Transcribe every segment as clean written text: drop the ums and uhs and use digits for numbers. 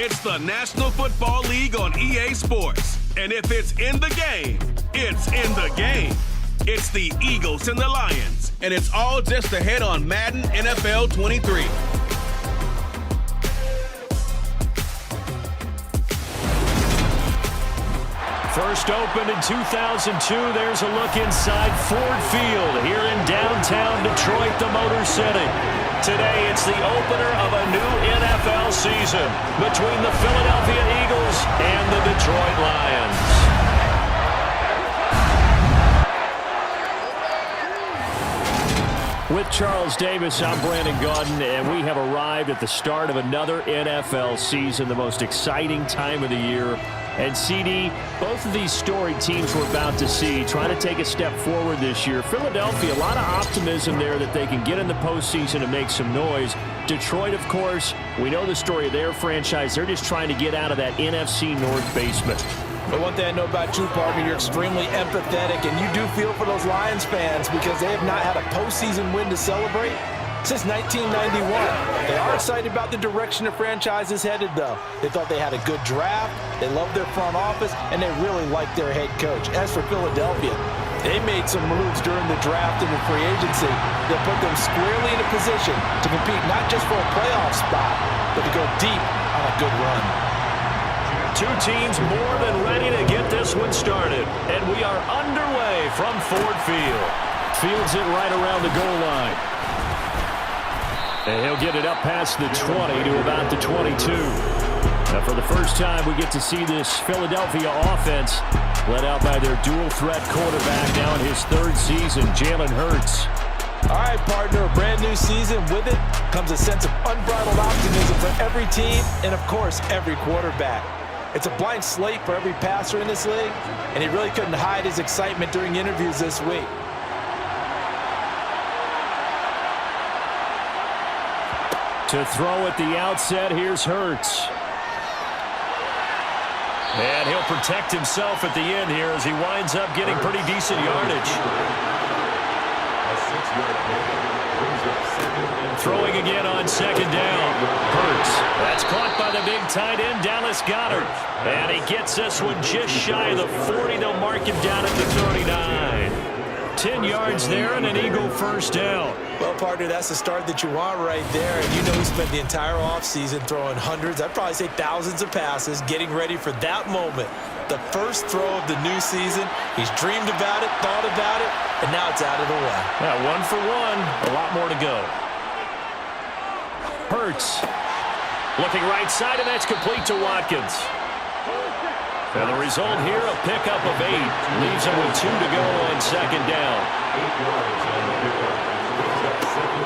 It's the National Football League on EA Sports. And if it's in the game, it's in the game. It's the Eagles and the Lions. And it's all just ahead on Madden NFL 23. First opened in 2002, there's a look inside Ford Field here in downtown Detroit, the Motor City. Today, it's the opener of a new NFL season between the Philadelphia Eagles and the Detroit Lions. With Charles Davis, I'm Brandon Gaudin, and we have arrived at the start of another NFL season, the most exciting time of the year. And CD, both of these storied teams we're about to see trying to take a step forward this year. Philadelphia, a lot of optimism there that they can get in the postseason and make some noise. Detroit, of course, we know the story of their franchise. They're just trying to get out of that NFC North basement. But one thing I know about you, Parker, you're extremely empathetic, and you do feel for those Lions fans because they have not had a postseason win to celebrate since 1991. They are excited about the direction the franchise is headed, though. They thought they had a good draft, they loved their front office, and they really liked their head coach. As for Philadelphia, they made some moves during the draft and the free agency that put them squarely in a position to compete not just for a playoff spot, but to go deep on a good run. Two teams more than ready to get this one started, and we are underway from Ford Field. Fields it right around the goal line. And he'll get it up past the 20 to about the 22. Now for the first time, we get to see this Philadelphia offense led out by their dual-threat quarterback now in his third season, Jalen Hurts. All right, partner, a brand new season. With it comes a sense of unbridled optimism for every team and, of course, every quarterback. It's a blank slate for every passer in this league, and he really couldn't hide his excitement during interviews this week. To throw at the outset, here's Hurts. And he'll protect himself at the end here as he winds up getting pretty decent yardage. Throwing again on second down. Hurts. That's caught by the big tight end, Dallas Goedert. And he gets this one just shy of the 40. They'll mark him down at the 39. 10 yards there and an Eagle first down. Well, partner, that's the start that you want right there. And you know he spent the entire offseason throwing hundreds, I'd probably say thousands of passes, getting ready for that moment. The first throw of the new season. He's dreamed about it, thought about it, and now it's out of the way. Yeah, 1 for 1. A lot more to go. Hurts. Looking right side, and that's complete to Watkins. And the result here, a pickup of 8. Leaves him with 2 to go on second down.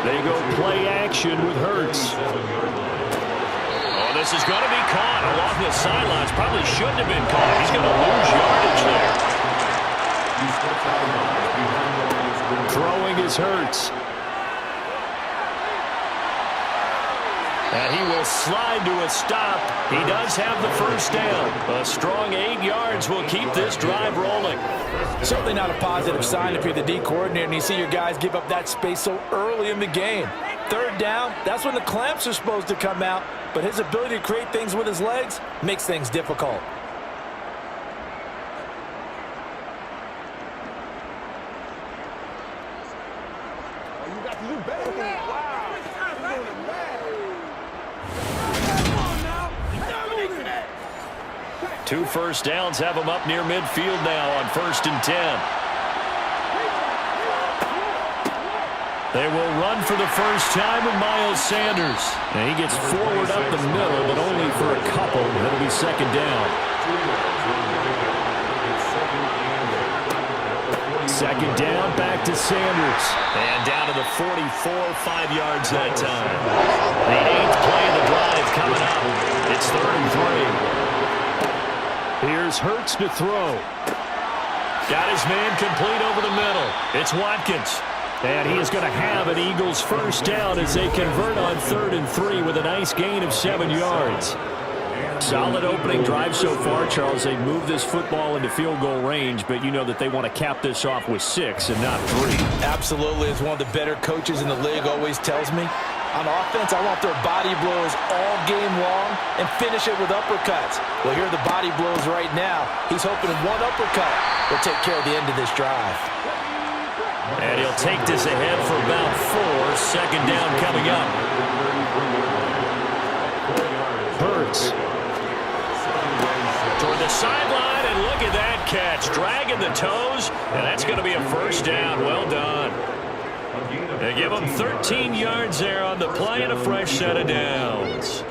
They go play action with Hurts. Oh, this is going to be caught along the sidelines. Probably shouldn't have been caught. He's going to lose yardage there. Throwing is Hurts. And he will slide to a stop. He does have the first down. A strong 8 yards will keep this drive rolling. Certainly not a positive sign if you're the D coordinator and you see your guys give up that space so early in the game. Third down, that's when the clamps are supposed to come out, but his ability to create things with his legs makes things difficult. Two first downs have him up near midfield now on 1st and 10. They will run for the first time with Miles Sanders. And he gets forward up the middle, but only for a couple. It'll be second down. Second down, back to Sanders. And down to the 44, 5 yards that time. The 8th play of the drive coming up. It's 3rd and 3. Here's Hurts to throw. Got his man complete over the middle. It's Watkins. And he is going to have an Eagles first down as they convert on 3rd and 3 with a nice gain of 7 yards. Solid opening drive so far, Charles. They moved this football into field goal range, but you know that they want to cap this off with 6 and not 3. Absolutely. As one of the better coaches in the league always tells me, On offense, I want their body blows all game long and finish it with uppercuts. Well, here are the body blows right now. He's hoping one uppercut will take care of the end of this drive. And he'll take this ahead for about 4. Second down coming up. Hurts. Toward the sideline, and look at that catch. Dragging the toes, and that's going to be a first down. Well done. They give him 13 yards there on the play and a fresh set of downs.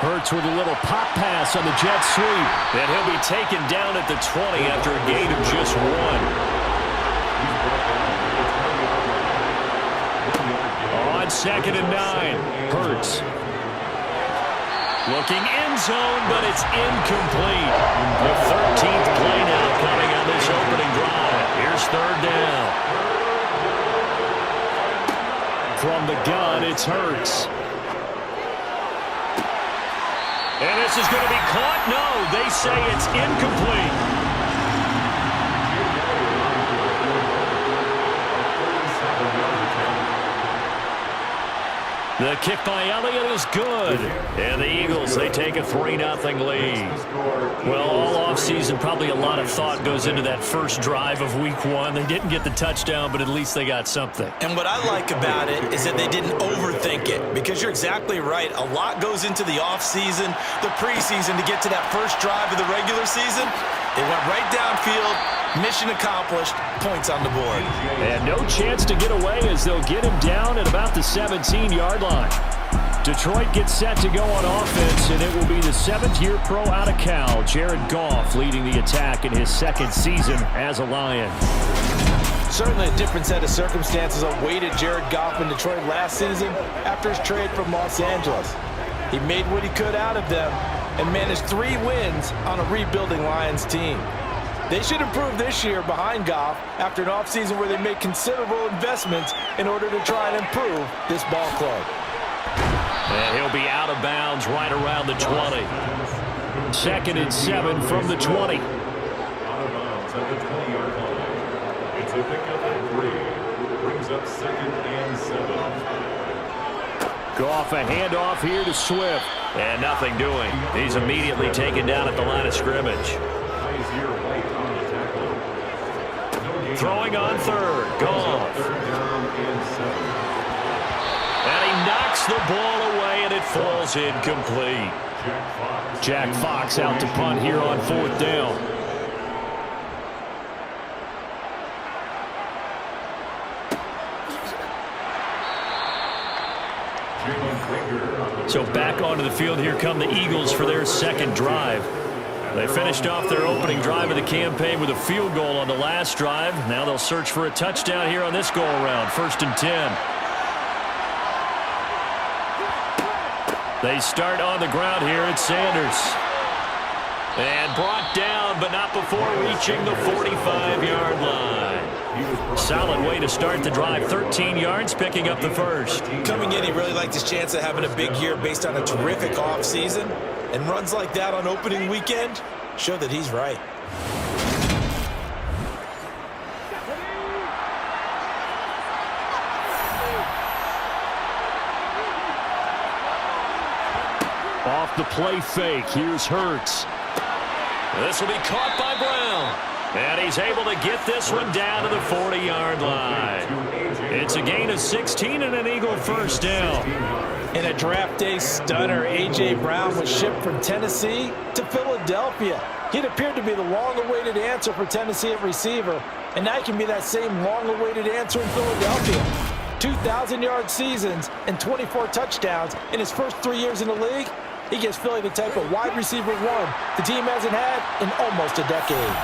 Hurts with a little pop pass on the jet sweep. And he'll be taken down at the 20 after a gain of just 1. On 2nd and 9, Hurts. Looking end zone, but it's incomplete. The 13th play now coming on this opening drive. Here's 3rd down. From the gun, it's Hurts. And this is going to be caught. No, they say it's incomplete. The kick by Elliott is good. And the Eagles, they take a 3-0 lead. Well, all offseason, probably a lot of thought goes into that first drive of Week 1. They didn't get the touchdown, but at least they got something. And what I like about it is that they didn't overthink it, because you're exactly right. A lot goes into the offseason, the preseason, to get to that first drive of the regular season. It went right downfield. Mission accomplished. Points on the board. And no chance to get away as they'll get him down at about the 17-yard line. Detroit gets set to go on offense, and it will be the 7th-year pro out of Cal, Jared Goff, leading the attack in his 2nd season as a Lion. Certainly a different set of circumstances awaited Jared Goff in Detroit last season after his trade from Los Angeles. He made what he could out of them and managed 3 wins on a rebuilding Lions team. They should improve this year behind Goff after an offseason where they made considerable investments in order to try and improve this ball club. And he'll be out of bounds right around the 20. 2nd and 7 from the 20. Out of bounds at the 20-yard line. It's a pickup at 3. Brings up 2nd and 7. Goff a handoff here to Swift. And nothing doing. He's immediately taken down at the line of scrimmage. Throwing on 3rd. Goff. And he knocks the ball away, and it falls incomplete. Jack Fox out to punt here on 4th down. So back onto the field, here come the Eagles for their 2nd drive. They finished off their opening drive of the campaign with a field goal on the last drive. Now they'll search for a touchdown here on this go-around. 1st and 10. They start on the ground here at Sanders. And brought down, but not before reaching the 45-yard line. Solid way to start the drive. 13 yards, picking up the first. Coming in, he really liked his chance of having a big year based on a terrific offseason. And runs like that on opening weekend show that he's right. Off the play fake, here's Hurts. This will be caught by Brown. And he's able to get this one down to the 40-yard line. It's a gain of 16 and an Eagle first down. In a draft day stunner, A.J. Brown was shipped from Tennessee to Philadelphia. He'd appeared to be the long-awaited answer for Tennessee at receiver, and now he can be that same long-awaited answer in Philadelphia. 2,000-yard seasons and 24 touchdowns in his first 3 years in the league. He gives Philly the type of wide receiver 1 the team hasn't had in almost a decade.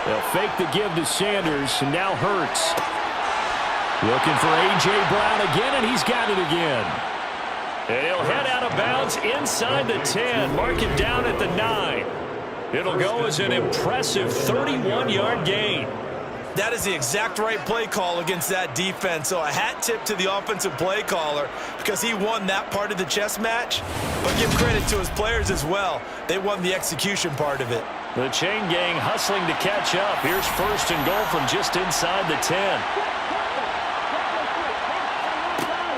They'll fake the give to Sanders, and now Hurts. Looking for A.J. Brown again, and he's got it again. And he'll head out of bounds inside the 10. Mark it down at the 9. It'll go as an impressive 31-yard gain. That is the exact right play call against that defense. So a hat tip to the offensive play caller because he won that part of the chess match. But give credit to his players as well. They won the execution part of it. The chain gang hustling to catch up. Here's first and goal from just inside the 10.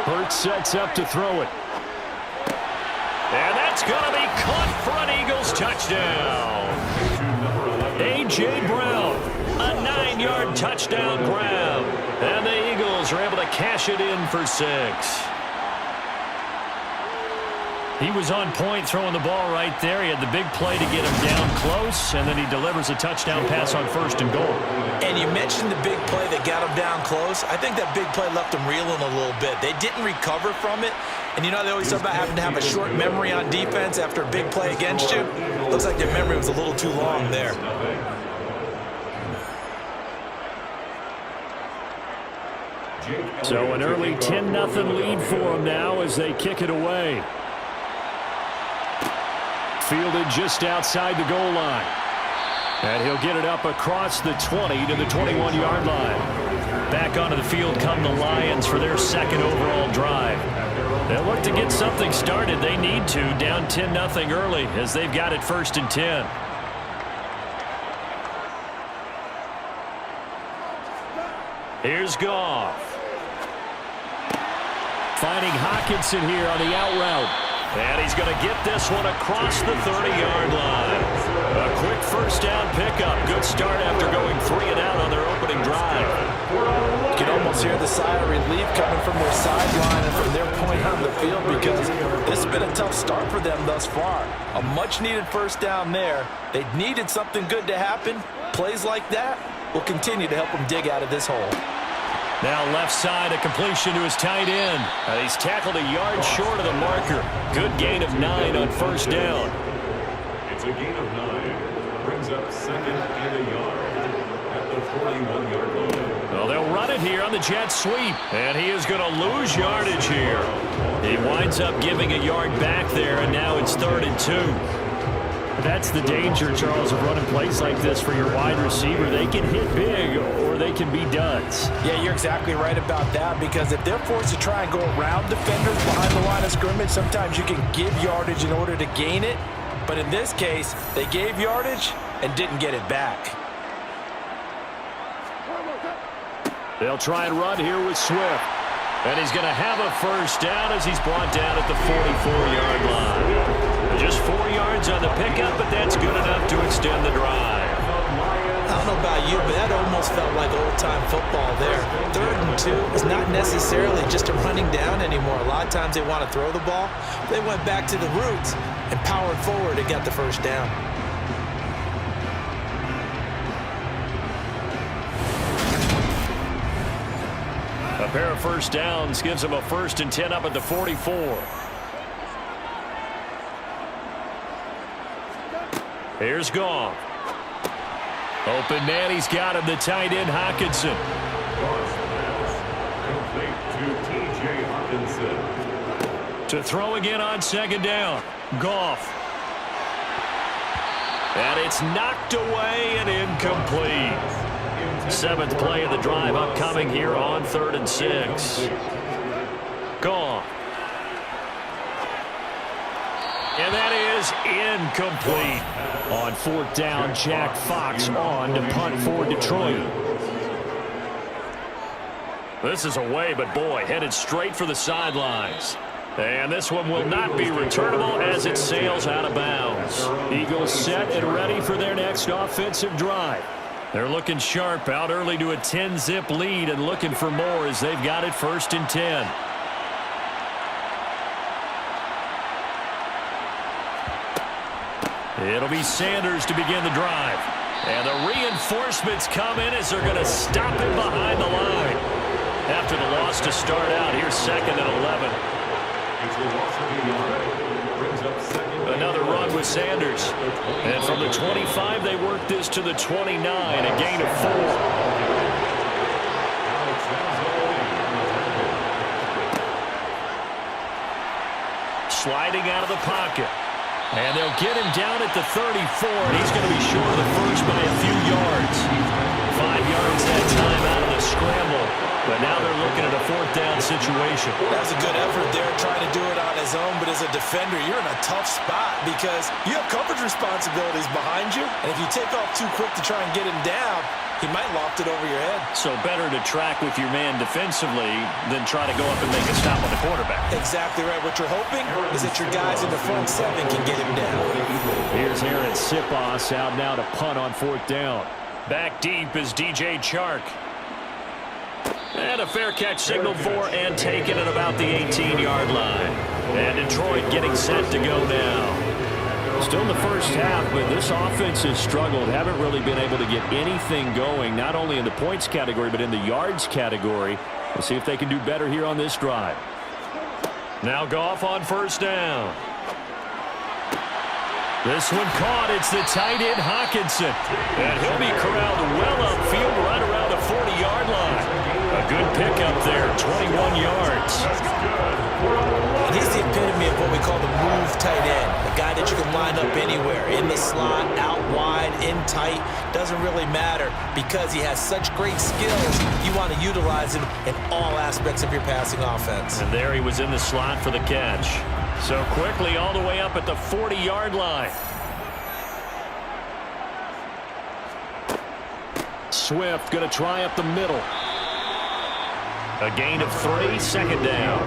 Hurts sets up to throw it. And that's going to be caught for an Eagles touchdown. A.J. Brown, a 9-yard touchdown grab. And the Eagles are able to cash it in for 6. He was on point throwing the ball right there. He had the big play to get him down close, and then he delivers a touchdown pass on first and goal. And you mentioned the big play that got him down close. I think that big play left him reeling a little bit. They didn't recover from it. And you know they always talk about having to have a short memory on defense after a big play against you. Looks like their memory was a little too long there. So an early 10-0 lead for them now as they kick it away. Fielded just outside the goal line. And he'll get it up across the 20 to the 21-yard line. Back onto the field come the Lions for their second overall drive. They'll look to get something started. They need to, down 10-0 early as they've got it first and 10. Here's Goff. Finding Hockenson here on the out route. And he's going to get this one across the 30-yard line. A quick first down pickup. Good start after going 3 and out on their opening drive. You can almost hear the sigh of relief coming from their sideline and from their point on the field because this has been a tough start for them thus far. A much-needed first down there. They needed something good to happen. Plays like that will continue to help them dig out of this hole. Now left side, a completion to his tight end. And he's tackled a yard short of the marker. Good gain of 9 on first down. It's a gain of 9. Brings up second and a yard at the 41-yard line. Well, they'll run it here on the jet sweep. And he is going to lose yardage here. He winds up giving a yard back there, and now it's 3rd and 2. That's the danger, Charles, of running plays like this for your wide receiver. They can hit big or they can be duds. Yeah, you're exactly right about that because if they're forced to try and go around defenders behind the line of scrimmage, sometimes you can give yardage in order to gain it. But in this case, they gave yardage and didn't get it back. They'll try and run here with Swift. And he's going to have a first down as he's brought down at the 44-yard line. Just 4 yards on the pickup, but that's good enough to extend the drive. I don't know about you, but that almost felt like old-time football there. 3rd and 2 is not necessarily just a running down anymore. A lot of times they want to throw the ball. They went back to the roots and powered forward and got the first down. A pair of first downs gives them a 1st and 10 up at the 44. Here's Goff. Open man, he's got him, the tight end, Hockenson. Complete to T.J. Hockenson. To throw again on 2nd down. Goff. And it's knocked away and incomplete. 7th play of the drive upcoming here on 3rd and 6. Goff. And that is incomplete. On 4th down, Jack Fox on to punt for Detroit. This is away, but boy, headed straight for the sidelines. And this one will not be returnable as it sails out of bounds. Eagles set and ready for their next offensive drive. They're looking sharp, out early to a 10-zip lead and looking for more as they've got it 1st and 10. It'll be Sanders to begin the drive. And the reinforcements come in as they're going to stop him behind the line. After the loss to start out, here's 2nd and 11. Another run with Sanders. And from the 25, they work this to the 29, a gain of 4. Sliding out of the pocket. And they'll get him down at the 34, and he's going to be short of the first by a few yards. 5 yards that time out of the scramble. But now they're looking at a 4th down situation. That was a good effort there, trying to do it on his own. But as a defender, you're in a tough spot because you have coverage responsibilities behind you. And if you take off too quick to try and get him down, he might loft it over your head. So better to track with your man defensively than try to go up and make a stop on the quarterback. Exactly right. What you're hoping is that your guys in the front 7 can get him down. Here's Aaron Siposs out now to punt on 4th down. Back deep is DJ Chark. And a fair catch signaled for and taken at about the 18-yard line. And Detroit getting set to go now. Still in the first half, but this offense has struggled. Haven't really been able to get anything going, not only in the points category, but in the yards category. We'll see if they can do better here on this drive. Now Goff on 1st down. This one caught. It's the tight end Hockenson. And he'll be corralled well upfield right around the 40-yard line. A good pickup there, 21 yards. And he's the epitome of what we call the move tight end. A guy that you can line up anywhere, in the slot, out wide, in tight. Doesn't really matter because he has such great skills. You want to utilize him in all aspects of your passing offense. And there he was in the slot for the catch. So quickly all the way up at the 40-yard line. Swift going to try up the middle. A gain of 3, 2nd down.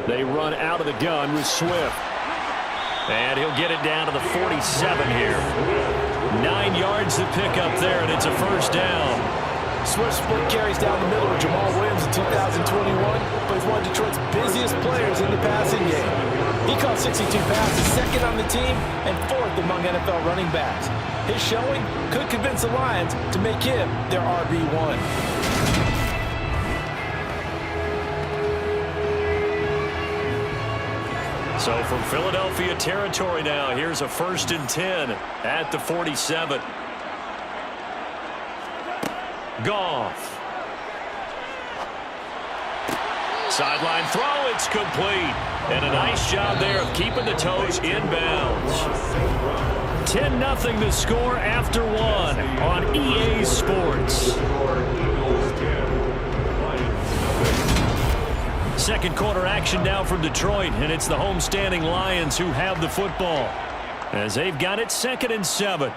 They run out of the gun with Swift. And he'll get it down to the 47 here. 9 yards to pick up there, and it's a 1st down. Swift split carries down the middle with Jamal Williams in 2021, but he's one of Detroit's busiest players in the passing game. He caught 62 passes, 2nd on the team, and 4th among NFL running backs. His showing could convince the Lions to make him their RB1. So from Philadelphia territory now, here's a 1st and 10 at the 47. Goff. Sideline throw, it's complete. And a nice job there of keeping the toes inbounds. 10-0 the score after 1 on EA Sports. Second quarter action now from Detroit, and it's the homestanding Lions who have the football as they've got it 2nd and 7.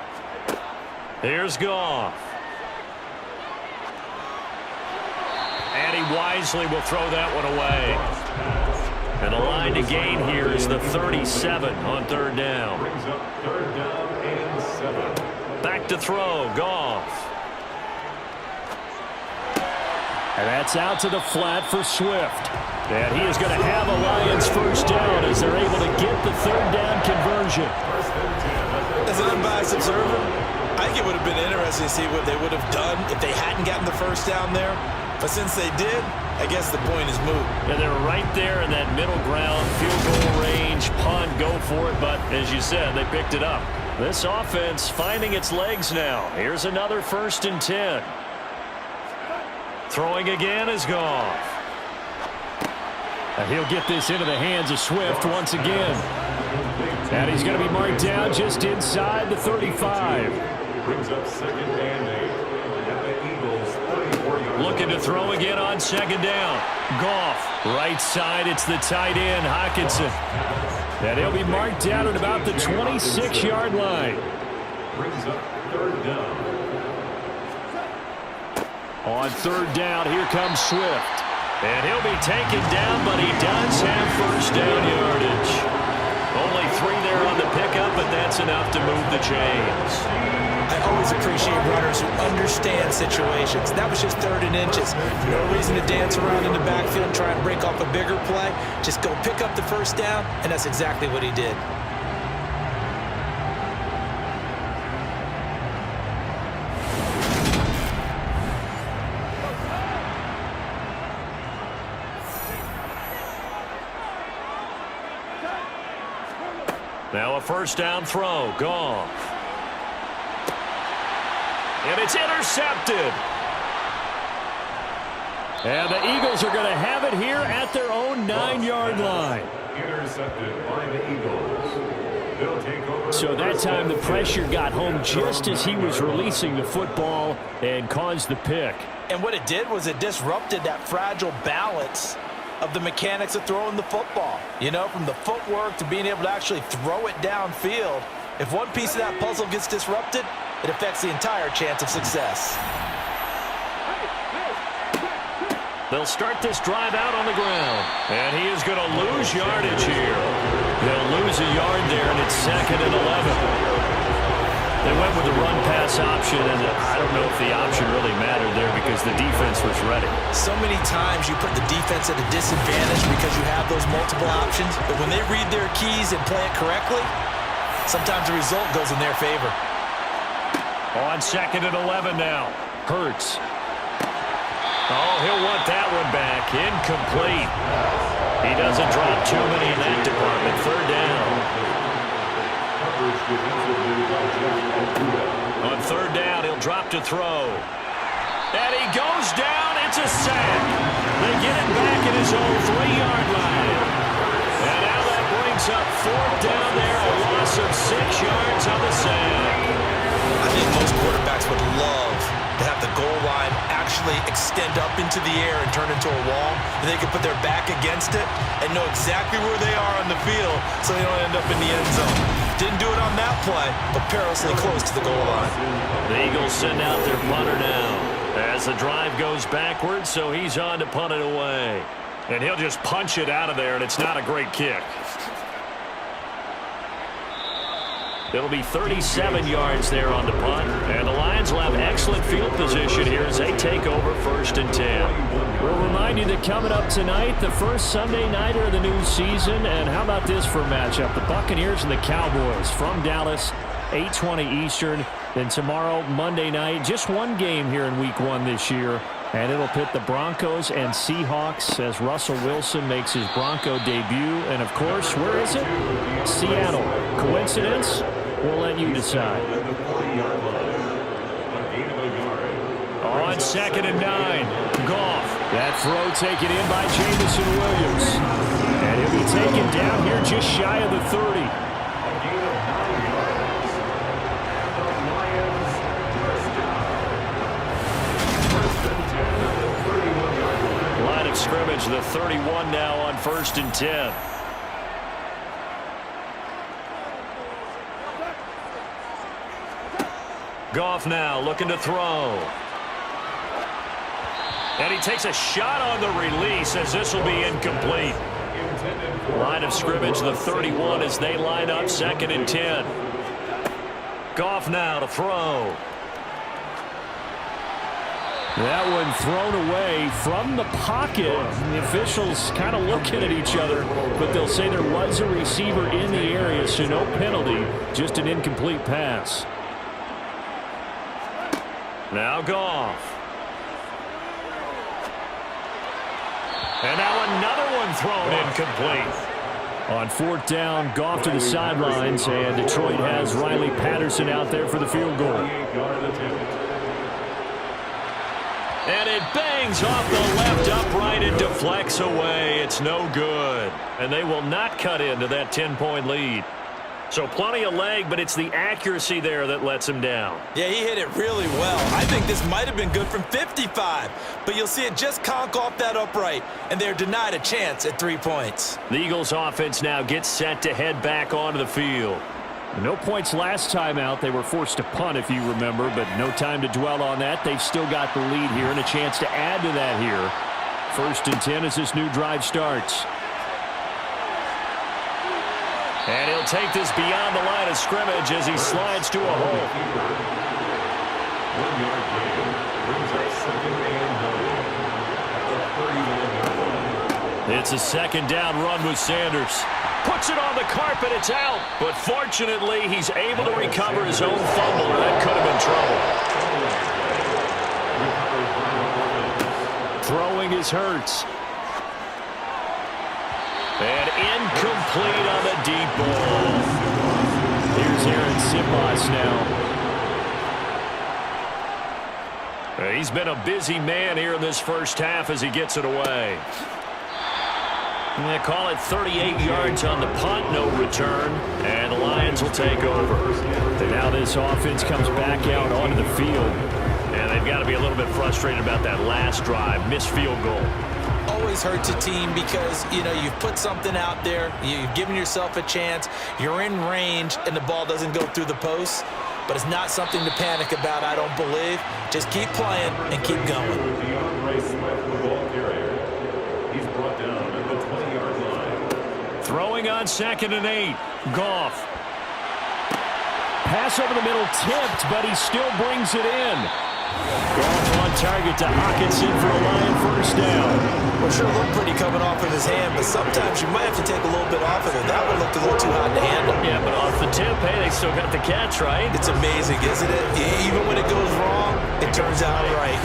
Here's Goff. And he wisely will throw that one away. And the line to gain here is the 37 on 3rd down. Back to throw, Goff. And that's out to the flat for Swift. And he is going to have a Lions 1st down as they're able to get the 3rd down conversion. As an unbiased observer, I think it would have been interesting to see what they would have done if they hadn't gotten the 1st down there. But since they did, I guess the point is moot. Yeah, they're right there in that middle ground, field goal range, punt, go for it. But as you said, they picked it up. This offense finding its legs now. Here's another 1st and 10. Throwing again is Goff. And he'll get this into the hands of Swift once again. And he's going to be marked down just inside the 35. Brings up 2nd and 8 at the Eagles' 34-yard line. Looking to throw again on 2nd down. Goff, right side, it's the tight end, Hockenson. And he'll be marked down at about the 26-yard line. Brings up 3rd down. On 3rd down, here comes Swift. And he'll be taken down, but he does have 1st down yardage. Only 3 there on the pickup, but that's enough to move the chains. I always appreciate runners who understand situations. That was just 3rd and inches. No reason to dance around in the backfield and try and break off a bigger play. Just go pick up the 1st down, and that's exactly what he did. Now a 1st down throw. Goff. And it's intercepted. And the Eagles are going to have it here at their own line. Intercepted by the Eagles. They'll take over. So that time the pressure got home just as he was releasing the football and caused the pick. And what it did was it disrupted that fragile balance of the mechanics of throwing the football. You know, from the footwork to being able to actually throw it downfield. If one piece of that puzzle gets disrupted, it affects the entire chance of success. They'll start this drive out on the ground. And he is going to lose yardage here. They'll lose a yard there, and it's 2nd and 11. They went with the run-pass option, and I don't know if the option really mattered there because the defense was ready. So many times you put the defense at a disadvantage because you have those multiple options, but when they read their keys and play it correctly, sometimes the result goes in their favor. On 2nd and 11 now. Hurts. Oh, he'll want that one back. Incomplete. He doesn't drop too many in that department. 3rd down. On 3rd down, he'll drop to throw. And he goes down. It's a sack. They get him back at his own 3-yard line. And now that brings up 4th down there. A loss of 6 yards on the sack. I think most quarterbacks would love to have the goal line actually extend up into the air and turn into a wall, and they can put their back against it and know exactly where they are on the field so they don't end up in the end zone. Didn't do it on that play, but perilously close to the goal line. The Eagles send out their punter now as the drive goes backwards, so he's on to punt it away. And he'll just punch it out of there, and it's not a great kick. It'll be 37 yards there on the punt. And the Lions will have excellent field position here as they take over 1st and 10. We'll remind you that coming up tonight, the first Sunday nighter of the new season. And how about this for a matchup? The Buccaneers and the Cowboys from Dallas, 8:20 Eastern. Then tomorrow, Monday night, just one game here in Week 1 this year. And it'll pit the Broncos and Seahawks as Russell Wilson makes his Bronco debut. And, of course, where is it? Seattle. Coincidence? We'll let you decide. On 2nd and 9, Goff. That throw taken in by Jameson Williams. And he'll be taken down here just shy of the 30. Line of scrimmage, the 31 now on 1st and 10. Goff now looking to throw. And he takes a shot on the release as this will be incomplete. Line of scrimmage, the 31 as they line up 2nd and 10. Goff now to throw. That one thrown away from the pocket. The officials kind of looking at each other, but they'll say there was a receiver in the area, so no penalty, just an incomplete pass. Now Goff. And now another one thrown incomplete. On 4th down, Goff to the sidelines, and Detroit has Riley Patterson out there for the field goal. And it bangs off the left upright and deflects away. It's no good. And they will not cut into that 10-point lead. So plenty of leg, but it's the accuracy there that lets him down. Yeah, he hit it really well. I think this might have been good from 55, but you'll see it just conk off that upright, and they're denied a chance at 3 points. The Eagles offense now gets set to head back onto the field. No points last time out. They were forced to punt, if you remember, but no time to dwell on that. They've still got the lead here and a chance to add to that here. 1st and 10 as this new drive starts. And he'll take this beyond the line of scrimmage as he slides to a hole. 1 yard gain brings up 2nd and 9. It's a 2nd down run with Sanders. Puts it on the carpet, it's out. But fortunately, he's able to recover his own fumble, or that could have been trouble. Throwing is Hurts. And incomplete on the deep ball. Here's Aaron Siposs now. He's been a busy man here in this first half as he gets it away. They call it 38 yards on the punt, no return, and the Lions will take over. And now this offense comes back out onto the field. And they've got to be a little bit frustrated about that last drive, missed field goal. Always hurts a team because, you've put something out there, you've given yourself a chance, you're in range, and the ball doesn't go through the post. But it's not something to panic about, I don't believe. Just keep playing and keep going. DeAndre Swift, the ball carrier. He's brought down at the 20-yard line. Throwing on 2nd and 8. Goff. Pass over the middle tipped, but he still brings it in. Goff on target to Hockenson for a Lion first down. Well, sure looked pretty coming off of his hand, but sometimes you might have to take a little bit off of it. That one looked a little too hot to handle. Yeah, but off the tip, hey, they still got the catch, right? It's amazing, isn't it? Even when it goes wrong, it turns out right.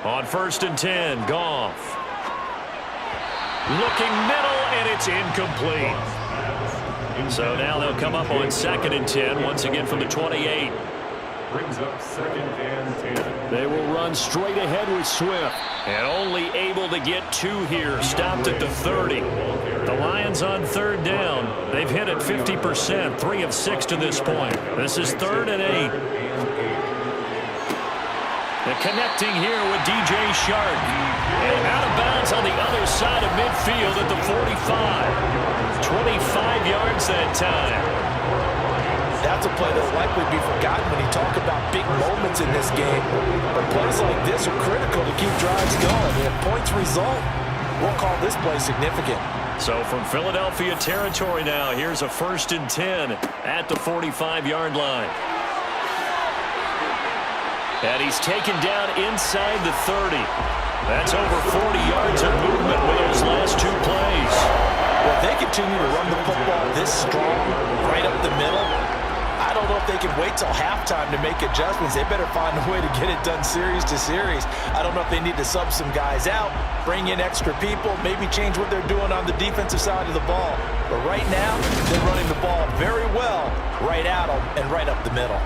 On 1st and 10, Goff. Looking middle, and it's incomplete. So now they'll come up on 2nd and 10, once again from the 28. Brings up 2nd and 10. They will run straight ahead with Swift. And only able to get 2 here, stopped at the 30. The Lions on 3rd down. They've hit it 50%, 3 of 6 to this point. This is 3rd and 8. They're connecting here with DJ Shark. And out of bounds on the other side of midfield at the 45. 25 yards that time. That's a play that will likely be forgotten when you talk about big moments in this game. But plays like this are critical to keep drives going. And if points result, we'll call this play significant. So from Philadelphia territory now, here's a 1st and 10 at the 45-yard line. And he's taken down inside the 30. That's over 40 yards of movement with those last 2 plays. Well, if they continue to run the football this strong, right up the middle, I don't know if they can wait till halftime to make adjustments. They better find a way to get it done series to series. I don't know if they need to sub some guys out, bring in extra people, maybe change what they're doing on the defensive side of the ball. But right now, they're running the ball very well right at them and right up the middle.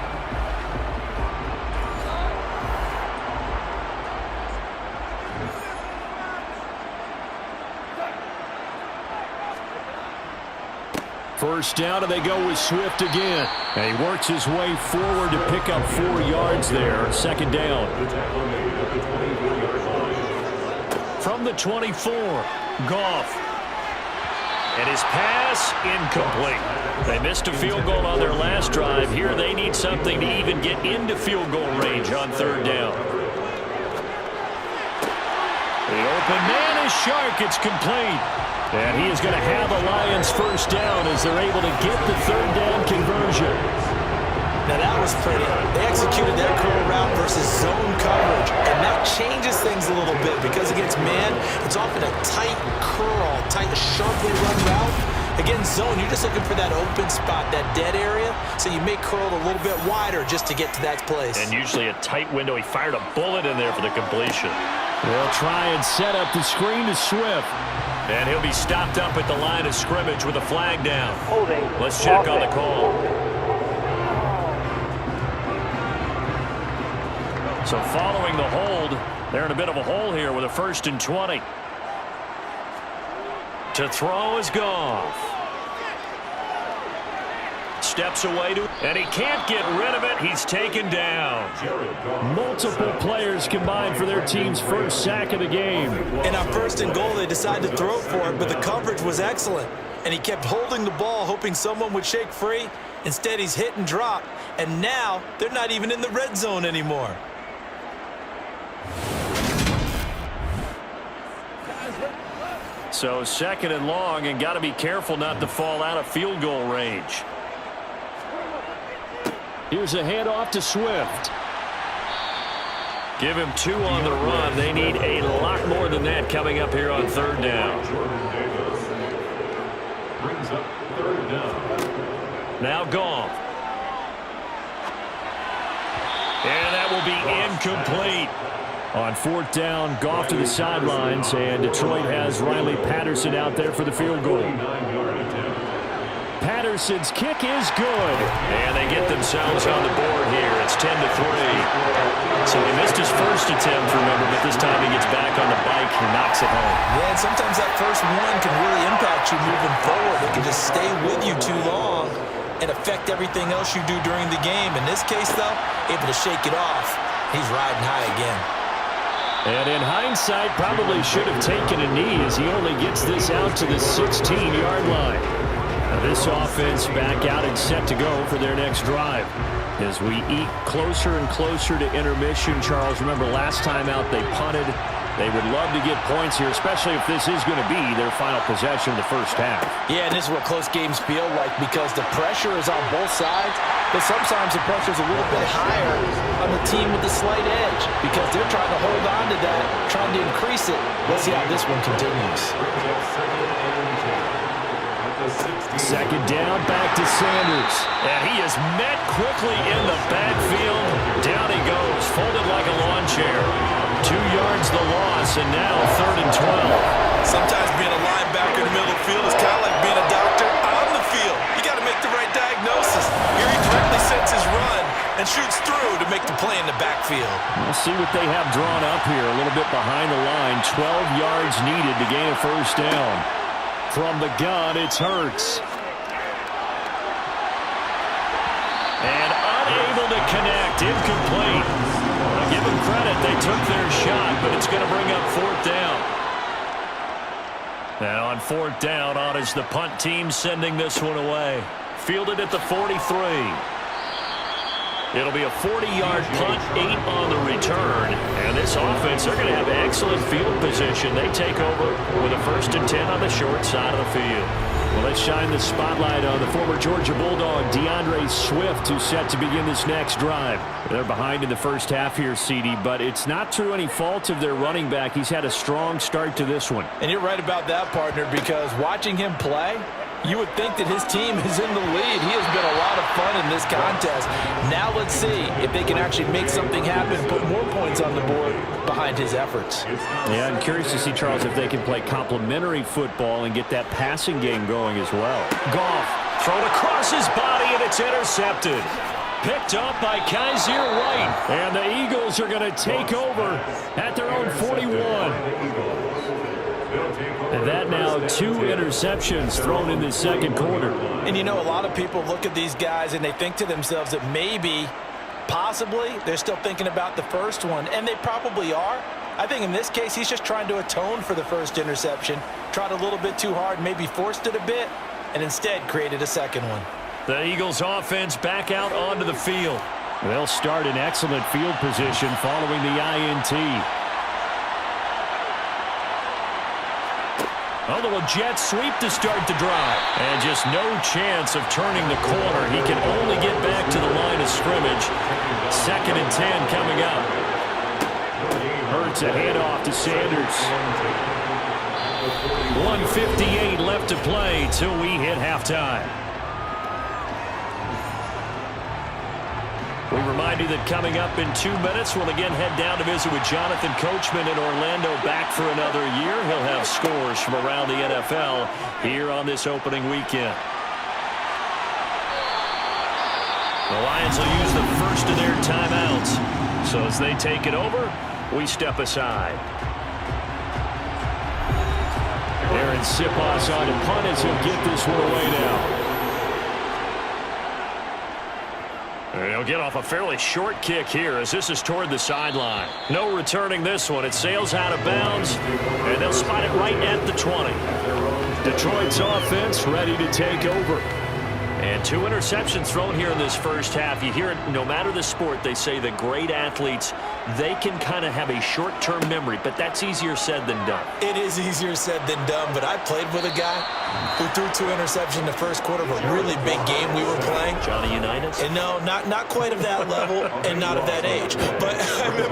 First down, and they go with Swift again. And he works his way forward to pick up 4 yards there. 2nd down. From the 24, Goff. And his pass, incomplete. They missed a field goal on their last drive. Here they need something to even get into field goal range on 3rd down. The open man is Shark. It's complete. And he is going to have the Lions first down as they're able to get the 3rd down conversion. Now that was pretty. They executed that curl route versus zone coverage. And that changes things a little bit because against man, it's often a tight curl, tight, sharply run route. Against zone, you're just looking for that open spot, that dead area. So you may curl it a little bit wider just to get to that place. And usually a tight window. He fired a bullet in there for the completion. They'll try and set up the screen to Swift. And he'll be stopped up at the line of scrimmage with a flag down. Holding. Let's check on the call. So following the hold, they're in a bit of a hole here with a 1st and 20. To throw is Goff. Steps away to, and he can't get rid of it. He's taken down. Multiple players combined for their team's first sack of the game. And on 1st and goal, they decided to throw for it, but the coverage was excellent. And he kept holding the ball, hoping someone would shake free. Instead, he's hit and dropped. And now, they're not even in the red zone anymore. So 2nd and long, and got to be careful not to fall out of field goal range. Here's a handoff to Swift. Give him 2 on the run. They need a lot more than that coming up here on 3rd down. Brings up 3rd down. Now Goff. And that will be incomplete. On 4th down, Goff to the sidelines, and Detroit has Riley Patterson out there for the field goal. Patterson Jefferson's kick is good. And they get themselves on the board here. It's 10-3. So he missed his first attempt, remember, but this time he gets back on the bike and knocks it home. Yeah, and sometimes that first one can really impact you moving forward. It can just stay with you too long and affect everything else you do during the game. In this case, though, able to shake it off. He's riding high again. And in hindsight, probably should have taken a knee as he only gets this out to the 16-yard line. Now this offense back out and set to go for their next drive. As we eat closer and closer to intermission, Charles, remember last time out they punted. They would love to get points here, especially if this is going to be their final possession of the first half. Yeah, and this is what close games feel like because the pressure is on both sides, but sometimes the pressure is a little bit higher on the team with the slight edge because they're trying to hold on to that, trying to increase it. Let's see how this one continues. Second down, back to Sanders. And he is met quickly in the backfield. Down he goes, folded like a lawn chair. 2 yards the loss, and now 3rd and 12. Sometimes being a linebacker in the middle of the field is kind of like being a doctor on the field. You got to make the right diagnosis. Here he correctly sets his run and shoots through to make the play in the backfield. We'll see what they have drawn up here. A little bit behind the line. 12 yards needed to gain a first down. From the gun, it's Hurts. And unable to connect. Incomplete. I'll give them credit. They took their shot, but it's going to bring up 4th down. And on 4th down, on is the punt team sending this one away. Fielded at the 43. It'll be a 40-yard punt, 8 on the return. And this offense, they're going to have excellent field position. They take over with a 1st and 10 on the short side of the field. Well, let's shine the spotlight on the former Georgia Bulldog, DeAndre Swift, who's set to begin this next drive. They're behind in the first half here, CD, but it's not through any fault of their running back. He's had a strong start to this one. And you're right about that, partner, because watching him play, you would think that his team is in the lead. He has been a lot of fun in this contest. Now let's see if they can actually make something happen, put more points on the board behind his efforts. Yeah, I'm curious to see, Charles, if they can play complementary football and get that passing game going as well. Goff thrown across his body, and it's intercepted. Picked up by Kaiser White. And the Eagles are going to take over at their own 41. And that now 2 interceptions thrown in the second quarter. And you know, a lot of people look at these guys and they think to themselves that maybe, possibly, they're still thinking about the first one. And they probably are. I think in this case, he's just trying to atone for the first interception. Tried a little bit too hard, maybe forced it a bit, and instead created a second one. The Eagles offense back out onto the field. They'll start in excellent field position following the INT. A little jet sweep to start the drive. And just no chance of turning the corner. He can only get back to the line of scrimmage. 2nd and 10 coming up. Hurts a handoff to Sanders. 1:58 left to play till we hit halftime. We remind you that coming up in 2 minutes, we'll again head down to visit with Jonathan Coachman in Orlando, back for another year. He'll have scores from around the NFL here on this opening weekend. The Lions will use the first of their timeouts. So as they take it over, we step aside. Aaron Siposs on to punt as he'll get this one away now. He'll get off a fairly short kick here as this is toward the sideline. No returning this one. It sails out of bounds, and they'll spot it right at the 20. Detroit's offense ready to take over. And 2 interceptions thrown here in this first half. You hear it, no matter the sport, they say the great athletes, they can kind of have a short-term memory, but that's easier said than done. It is easier said than done, but I played with a guy who threw 2 interceptions in the first quarter of a really big game we were playing. Johnny Unitas? And no, not quite of that level and not of that age. But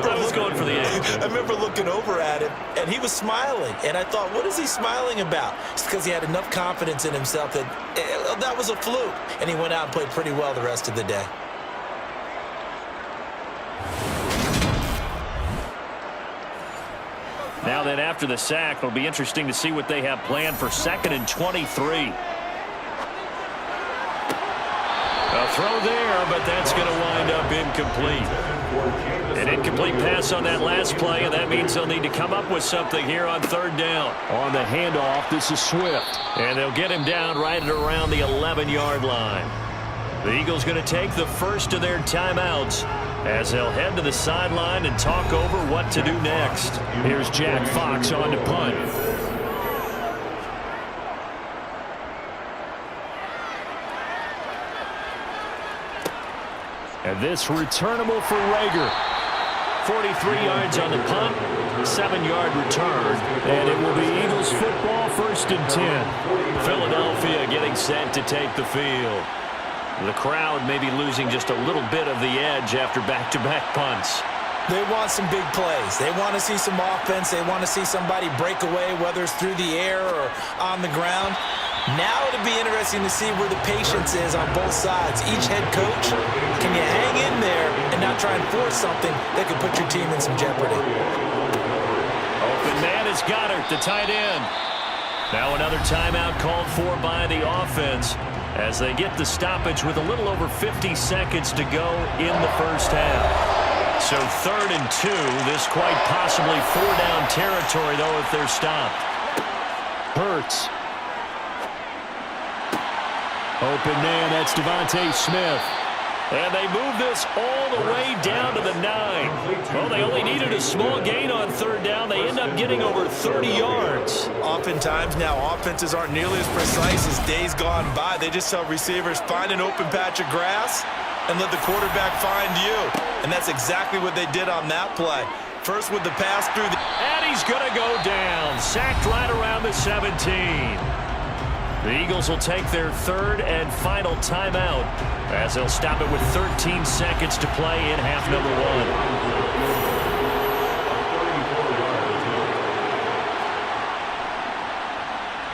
I was going for the age. I remember looking over at him, and he was smiling. And I thought, what is he smiling about? It's because he had enough confidence in himself that that was a fluke. And he went out and played pretty well the rest of the day. Now then, after the sack, it'll be interesting to see what they have planned for 2nd and 23. throw there, but that's going to wind up incomplete. An incomplete pass on that last play, and that means they'll need to come up with something here on third down. On the handoff, this is Swift. And they'll get him down right at around the 11-yard line. The Eagles going to take the first of their timeouts as they'll head to the sideline and talk over what to do next. Here's Jack Fox on to punt. And this returnable for Rager. 43 yards on the punt, 7-yard return, and it will be Eagles football, 1st and 10. Philadelphia getting set to take the field. The crowd may be losing just a little bit of the edge after back-to-back punts. They want some big plays. They want to see some offense. They want to see somebody break away, whether it's through the air or on the ground. Now it'll be interesting to see where the patience is on both sides. Each head coach, can you hang in there and not try and force something that could put your team in some jeopardy? Open man is Goddard, the tight end. Now another timeout called for by the offense as they get the stoppage with a little over 50 seconds to go in the first half. So 3rd and 2, this quite possibly 4-down territory, though, if they're stopped. Hurts. Open man, that's Devontae Smith. And they move this all the way down to the 9. Well, they only needed a small gain on 3rd down. They end up getting over 30 yards. Oftentimes now, offenses aren't nearly as precise as days gone by. They just tell receivers, find an open patch of grass and let the quarterback find you. And that's exactly what they did on that play. First with the pass through the... And he's going to go down. Sacked right around the 17. The Eagles will take their 3rd and final timeout as they'll stop it with 13 seconds to play in half number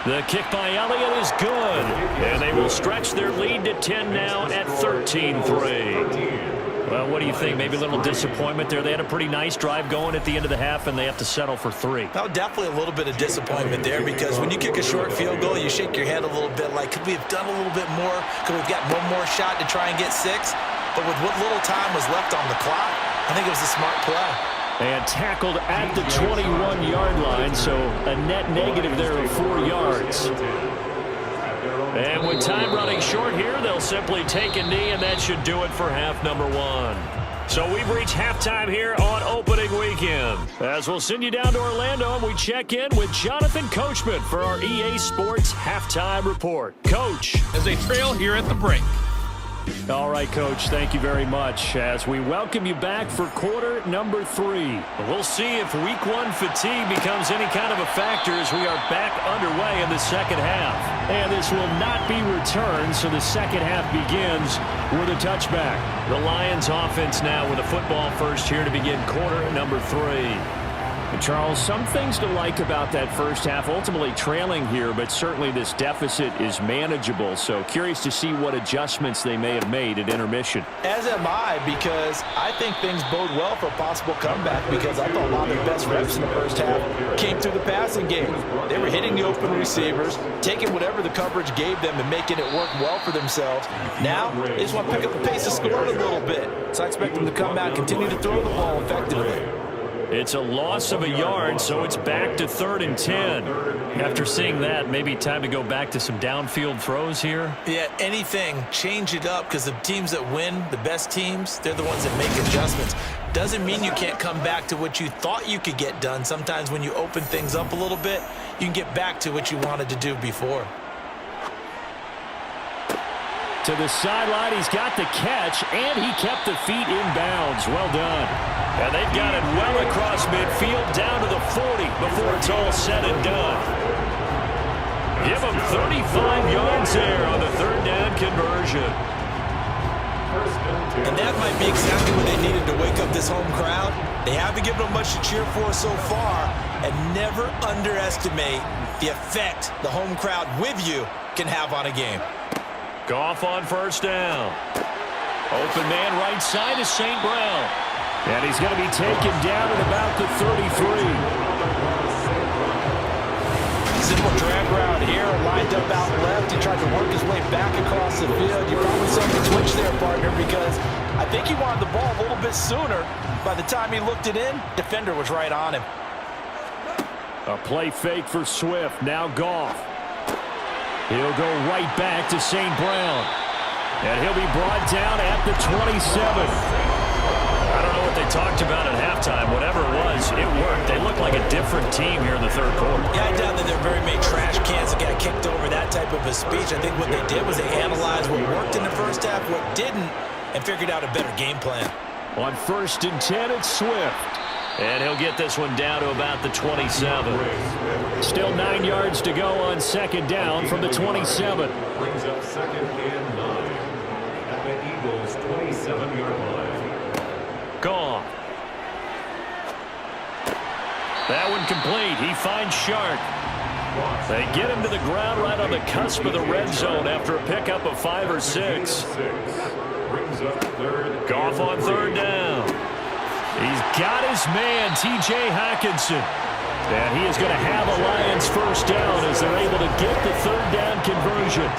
1. The kick by Elliott is good, and they will stretch their lead to 10 now at 13-3. Well, what do you think? Maybe a little disappointment there. They had a pretty nice drive going at the end of the half, and they have to settle for 3. No, definitely a little bit of disappointment there because when you kick a short field goal, you shake your head a little bit like, could we have done a little bit more? Could we have got one more shot to try and get 6? But with what little time was left on the clock, I think it was a smart play. And tackled at the 21-yard line, so a net negative there of 4 yards. And with time running short here, they'll simply take a knee, and that should do it for half number 1. So we've reached halftime here on opening weekend. As we'll send you down to Orlando, and we check in with Jonathan Coachman for our EA Sports Halftime Report. Coach. As they trail here at the break. All right, Coach, thank you very much as we welcome you back for quarter number 3. We'll see if week 1 fatigue becomes any kind of a factor as we are back underway in the second half. And this will not be returned, so the second half begins with a touchback. The Lions offense now with a football first here to begin quarter number 3. Charles, some things to like about that first half, ultimately trailing here, but certainly this deficit is manageable. So curious to see what adjustments they may have made at intermission. As am I, because I think things bode well for a possible comeback because I thought a lot of their best reps in the first half came through the passing game. They were hitting the open receivers, taking whatever the coverage gave them and making it work well for themselves. Now, they just want to pick up the pace of scoring a little bit. So I expect them to come out and continue to throw the ball effectively. It's a loss of a yard, so it's back to 3rd and 10. After seeing that, maybe time to go back to some downfield throws here. Yeah, anything, change it up because the teams that win, the best teams, they're the ones that make adjustments. Doesn't mean you can't come back to what you thought you could get done. Sometimes when you open things up a little bit, you can get back to what you wanted to do before. To the sideline, he's got the catch, and he kept the feet in bounds. Well done. And they've got it well across midfield down to the 40 before it's all said and done. Give them 35 yards there on the 3rd down conversion. And that might be exactly what they needed to wake up this home crowd. They haven't given them much to cheer for so far, and never underestimate the effect the home crowd with you can have on a game. Goff on 1st down. Open man right side is St. Brown. And he's going to be taken down at about the 33. Simple drag route here, lined up out left. He tried to work his way back across the field. You probably saw the twitch there, partner, because I think he wanted the ball a little bit sooner. By the time he looked it in, defender was right on him. A play fake for Swift. Now Goff. He'll go right back to St. Brown. And he'll be brought down at the 27. I don't know what they talked about at halftime. Whatever it was, it worked. They looked like a different team here in the third quarter. Yeah, I doubt that there are very many trash cans that got kicked over that type of a speech. I think what they did was they analyzed what worked in the first half, what didn't, and figured out a better game plan. On 1st and 10, it's Swift. And he'll get this one down to about the 27. Still 9 yards to go on 2nd down from the 27. Brings up 2nd and 9 at the Eagles' 27-yard line. Goff. That one complete. He finds Shark. They get him to the ground right on the cusp of the red zone after a pickup of 5 or 6. Brings up 3rd. Goff on 3rd down. He's got his man, T.J. Hockenson. And he is going to have a Lions 1st down as they're able to get the 3rd down conversion.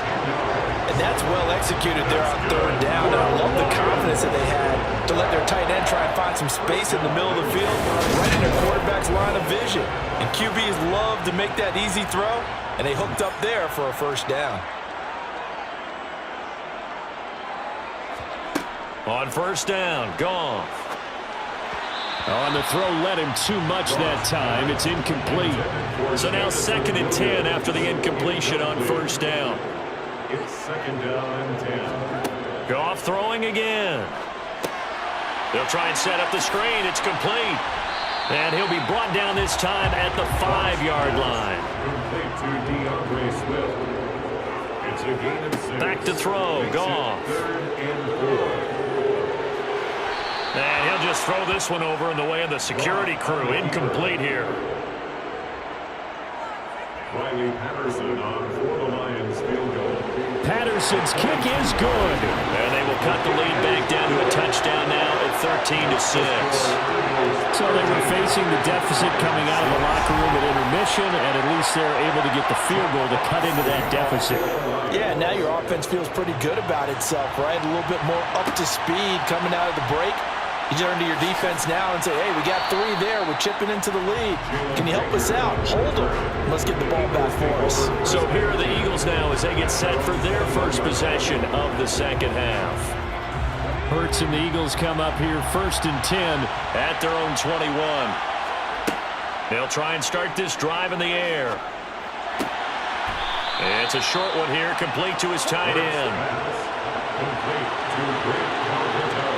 And that's well executed there on 3rd down. And I love the confidence that they had to let their tight end try and find some space in the middle of the field, right in their quarterback's line of vision. And QBs love to make that easy throw, and they hooked up there for a 1st down. On 1st down, Goff. On the throw, led him too much that time. It's incomplete. So now 2nd and 10 after the incompletion on 1st down. It's 2nd down and 10. Goff throwing again. They'll try and set up the screen. It's complete. And he'll be brought down this time at the 5-yard line. Complete to DeAndre Swift. It's a gain of 6. Back to throw, Goff. 3rd and 4. And he'll just throw this one over in the way of the security crew. Incomplete here. Riley Patterson on for the Lions field goal. Patterson's kick is good. And they will cut the lead back down to a touchdown now at 13-6. So they were facing the deficit coming out of the locker room at intermission, and at least they're able to get the field goal to cut into that deficit. Yeah, now your offense feels pretty good about itself, right? A little bit more up to speed coming out of the break. You turn to your defense now and say, hey, we got 3 there. We're chipping into the lead. Can you help us out? Hold them. Let's get the ball back for us. So here are the Eagles now as they get set for their first possession of the 2nd half. Hurts and the Eagles come up here 1st and 10 at their own 21. They'll try and start this drive in the air. It's a short one here, complete to his tight end. Complete to Greg Calcaterra.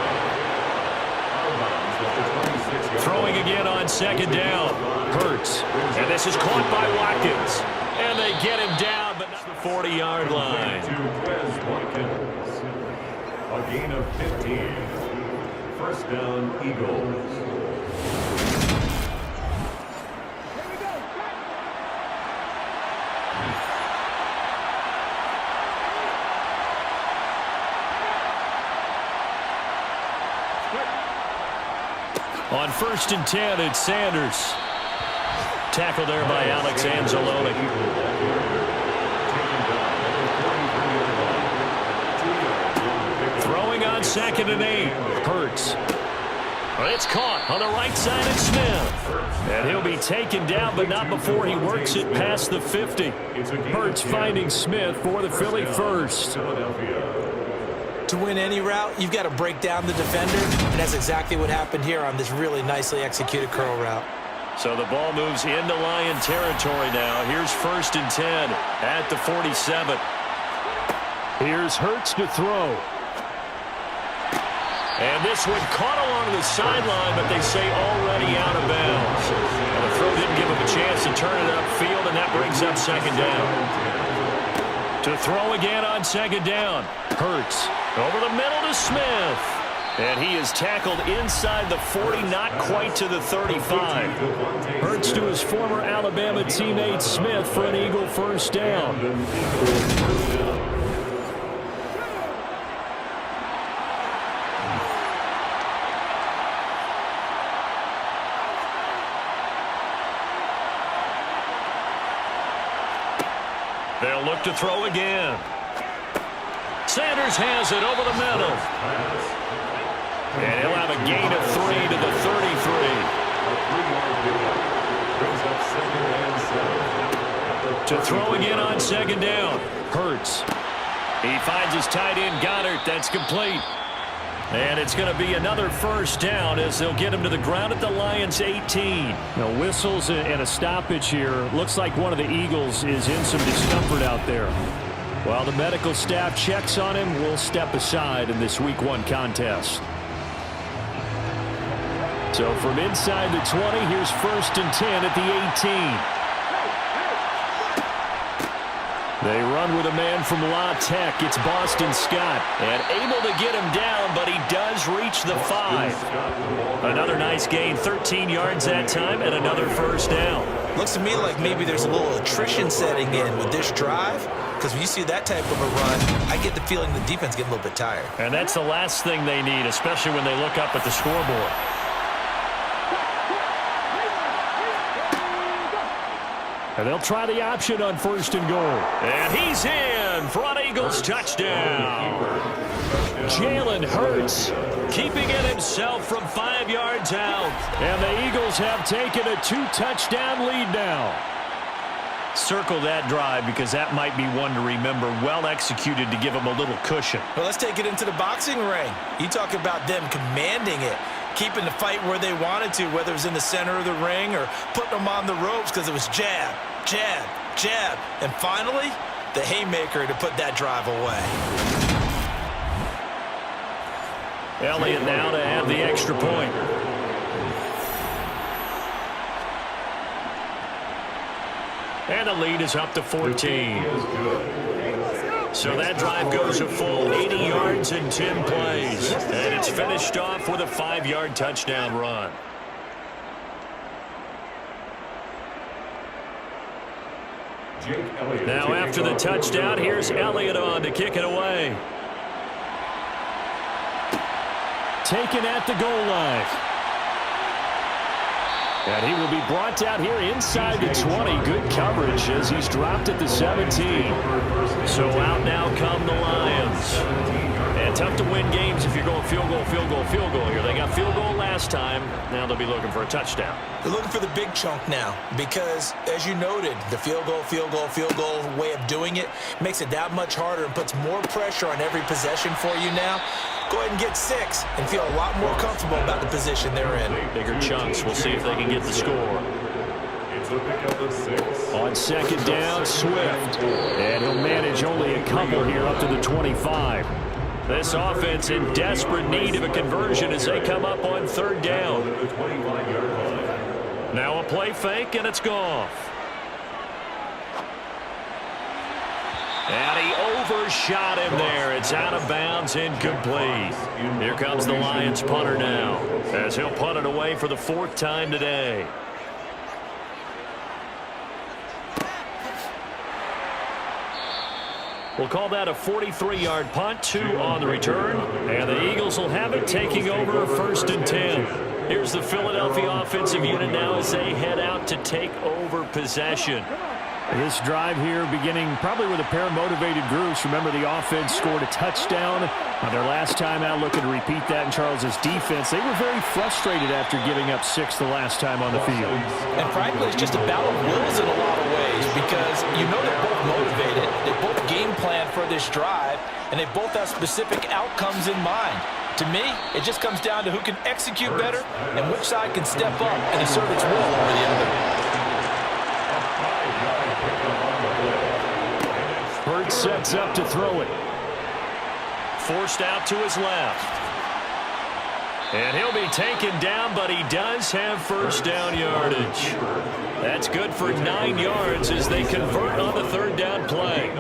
Throwing again on 2nd down. Hurts. And this is caught by Watkins. And they get him down, but not the 40-yard line. To Quez Watkins. A gain of 15. 1st down, Eagles. On 1st and 10, it's Sanders. Tackled there by Alex Anzalone. Throwing on 2nd and 8. Hurts. It's caught on the right side of Smith. And he'll be taken down, but not before he works it past the 50. Hurts finding Smith for the Philly 1st. To win any route, you've got to break down the defender, and that's exactly what happened here on this really nicely executed curl route. So the ball moves into Lion territory now. Here's 1st and 10 at the 47. Here's Hurts to throw. And this one caught along the sideline, but they say already out of bounds. And the throw didn't give him a chance to turn it upfield, and that brings up 2nd down. To throw again on 2nd down. Hurts over the middle to Smith. And he is tackled inside the 40, not quite to the 35. Hurts to his former Alabama teammate Smith for an Eagle 1st down. They'll look to throw again. Sanders has it over the middle. And he'll have a gain of 3 to the 33. To throw again on second down. Hurts. He finds his tight end, Goddard. That's complete. And it's going to be another first down as they'll get him to the ground at the Lions' 18. Now, whistles and a stoppage here. Looks like one of the Eagles is in some discomfort out there. While the medical staff checks on him, we'll step aside in this Week 1 contest. So from inside the 20, here's 1st and 10 at the 18. They run with a man from La Tech. It's Boston Scott. And able to get him down, but he does reach the 5. Another nice gain, 13 yards that time, and another first down. Looks to me like maybe there's a little attrition setting in with this drive, because when you see that type of a run, I get the feeling the defense getting a little bit tired. And that's the last thing they need, especially when they look up at the scoreboard. And they'll try the option on 1st and goal. And he's in for an Eagles touchdown. Jalen Hurts keeping it himself from 5 yards out. And the Eagles have taken a 2-touchdown lead now. Circle that drive because that might be one to remember. Well executed to give them a little cushion. Well, let's take it into the boxing ring. You talk about them commanding it, keeping the fight where they wanted to, whether it was in the center of the ring or putting them on the ropes because it was jab, jab, jab. And finally, the haymaker to put that drive away. Elliott now to have the extra point. And the lead is up to 14. So that drive goes a full 80 yards in 10 plays. And it's finished off with a 5-yard touchdown run. Now after the touchdown, here's Elliott on to kick it away. Taken at the goal line. And he will be brought down here inside the 20. Good coverage as he's dropped at the 17. So out now come the Lions. And tough to win games if you're going field goal, field goal, field goal here. They got field goal last time. Now they'll be looking for a touchdown. They're looking for the big chunk now because, as you noted, the field goal way of doing it makes it that much harder and puts more pressure on every possession for you now. Go ahead and get 6 and feel a lot more comfortable about the position they're in. Bigger chunks. We'll see if they can get the score. It's a pickup of 6. On second down, Swift. And he'll manage only a couple here up to the 25. This offense in desperate need of a conversion as they come up on 3rd down. Now a play fake, and it's Goff. And he overshot him there. It's out of bounds, incomplete. Here comes the Lions punter now as he'll punt it away for the 4th time today. We'll call that a 43-yard punt, 2 on the return. And the Eagles will have it, taking over 1st and 10. Here's the Philadelphia offensive unit now as they head out to take over possession. This drive here beginning probably with a pair of motivated groups. Remember, the offense scored a touchdown on their last time out, looking to repeat that in Charles's defense. They were very frustrated after giving up 6 the last time on the field. And frankly, it's just a battle of wills in a lot of ways because you know they're both motivated. They both game plan for this drive, and they both have specific outcomes in mind. To me, it just comes down to who can execute better and which side can step up and assert its will over the other. Hurts sets up to throw it. Forced out to his left. And he'll be taken down, but he does have 1st down yardage. That's good for 9 yards as they convert on the 3rd down play.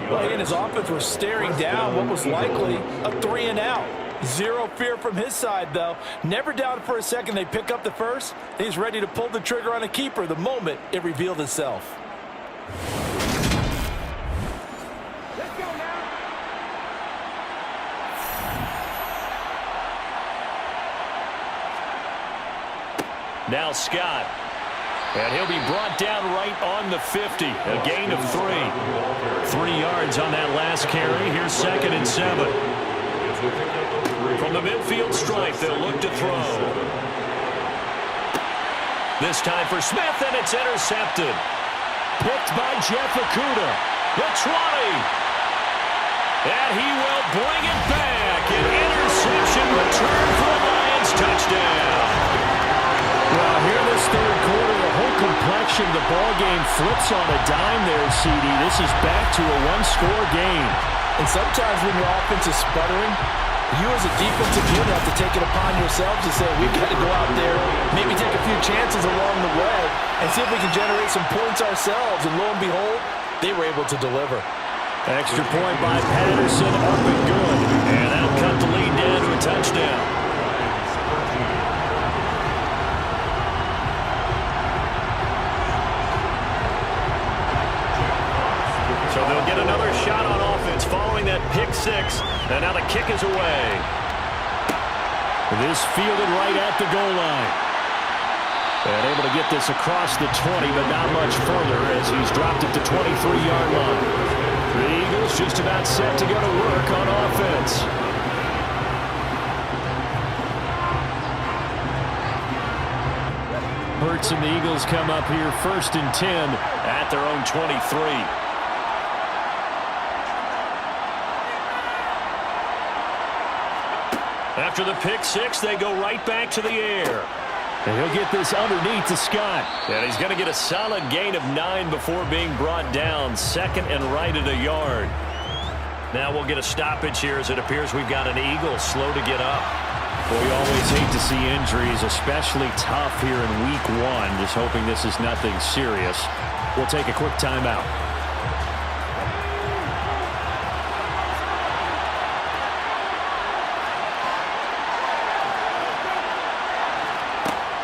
Well, he and his offense were staring down what was likely a 3-and-out. Zero fear from his side, though. Never doubted for a second they pick up the first. He's ready to pull the trigger on a keeper the moment it revealed itself. Now Scott. And he'll be brought down right on the 50. A gain of 3. 3 yards on that last carry. Here's 2nd and 7. From the midfield stripe, they'll look to throw. This time for Smith, and it's intercepted. Picked by Jeff Okudah. The 20. And he will bring it back. An interception return for a Lions touchdown. Well, here this third quarter, the whole complexion of the ball game flips on a dime there, CD. This is back to a one-score game. And sometimes when your offense is sputtering, you as a defensive unit have to take it upon yourselves to say, we've got to go out there, maybe take a few chances along the way, and see if we can generate some points ourselves. And lo and behold, they were able to deliver. Extra point by Patterson, up and good. And that'll cut the lead down to a touchdown. So they'll get another shot on offense following that pick 6. And now the kick is away. This fielded right at the goal line. And able to get this across the 20, but not much further as he's dropped it to 23-yard line. The Eagles just about set to go to work on offense. Hurts and the Eagles come up here 1st and 10 at their own 23. After the pick 6, they go right back to the air. And he'll get this underneath to Scott. And he's going to get a solid gain of 9 before being brought down. 2nd and right at a yard. Now we'll get a stoppage here as it appears we've got an Eagle slow to get up. Well, we always hate to see injuries, especially tough here in week 1. Just hoping this is nothing serious. We'll take a quick timeout.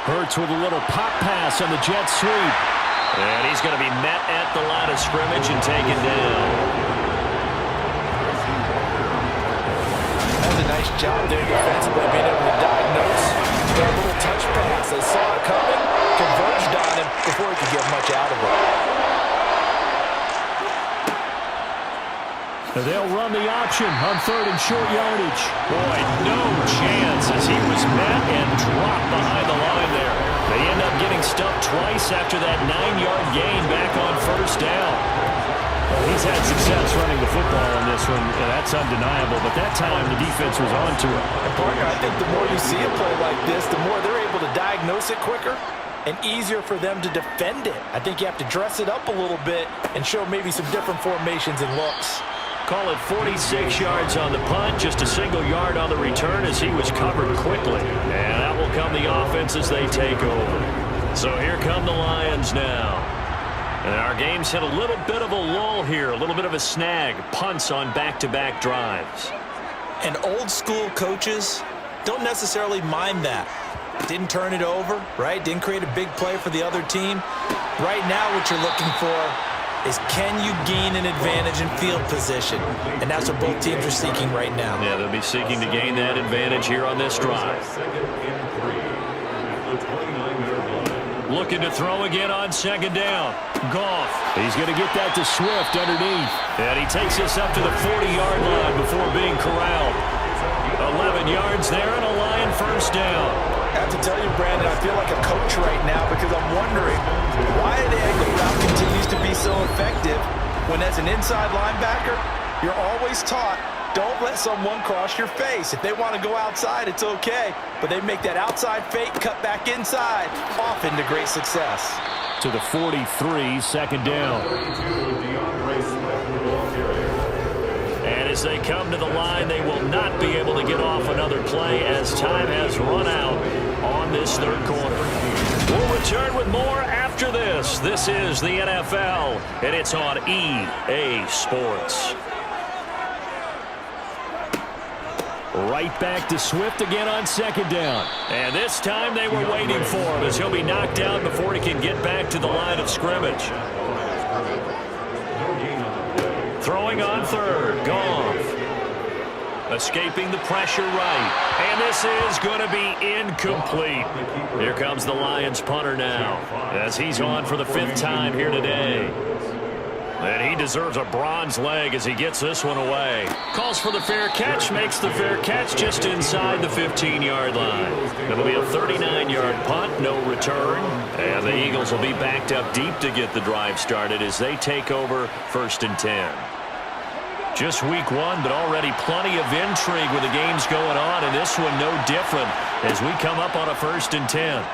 Hurts with a little pop pass on the jet sweep. And he's going to be met at the line of scrimmage and taken down. That's a nice job there defensively, being able to diagnose that little touch pass. They saw it coming, converged on him before he could get much out of it. They'll run the option on 3rd and short yardage. Boy, no chance as he was met and dropped behind the line there. They end up getting stuffed twice after that 9-yard gain back on 1st down. Well, he's had success running the football on this one, and that's undeniable. But that time, the defense was on to it. And Parker, I think the more you see a play like this, the more they're able to diagnose it quicker and easier for them to defend it. I think you have to dress it up a little bit and show maybe some different formations and looks. Call it 46 yards on the punt, just a single yard on the return as he was covered quickly. And out will come the offense as they take over. So here come the Lions now. And our game's hit a little bit of a lull here, a little bit of a snag. Punts on back-to-back drives. And old school coaches don't necessarily mind that. Didn't turn it over, right? Didn't create a big play for the other team. Right now what you're looking for is, can you gain an advantage in field position? And that's what both teams are seeking right now. Yeah, they'll be seeking to gain that advantage here on this drive. Looking to throw again on 2nd down. Goff. He's going to get that to Swift underneath. And he takes us up to the 40-yard line before being corralled. 11 yards there and a Lion 1st down. I have to tell you, Brandon, I feel like a coach right now because I'm wondering why the angle route continues to be so effective when, as an inside linebacker, you're always taught, don't let someone cross your face. If they want to go outside, it's okay. But they make that outside fake, cut back inside, often to great success. To the 43, 2nd down. And as they come to the line, they will not be able to get off another play as time has run out on this 3rd quarter. We'll return with more after this. This is the NFL, and it's on EA Sports. Right back to Swift again on 2nd down. And this time they were waiting for him as he'll be knocked down before he can get back to the line of scrimmage. Throwing on 3rd, Goff. Escaping the pressure right. And this is going to be incomplete. Here comes the Lions punter now, as he's on for the 5th time here today. And he deserves a bronze leg as he gets this one away. Calls for the fair catch, makes the fair catch just inside the 15-yard line. It'll be a 39-yard punt, no return. And the Eagles will be backed up deep to get the drive started as they take over 1st and 10. Just week 1, but already plenty of intrigue with the games going on, and this one no different as we come up on a 1st and 10.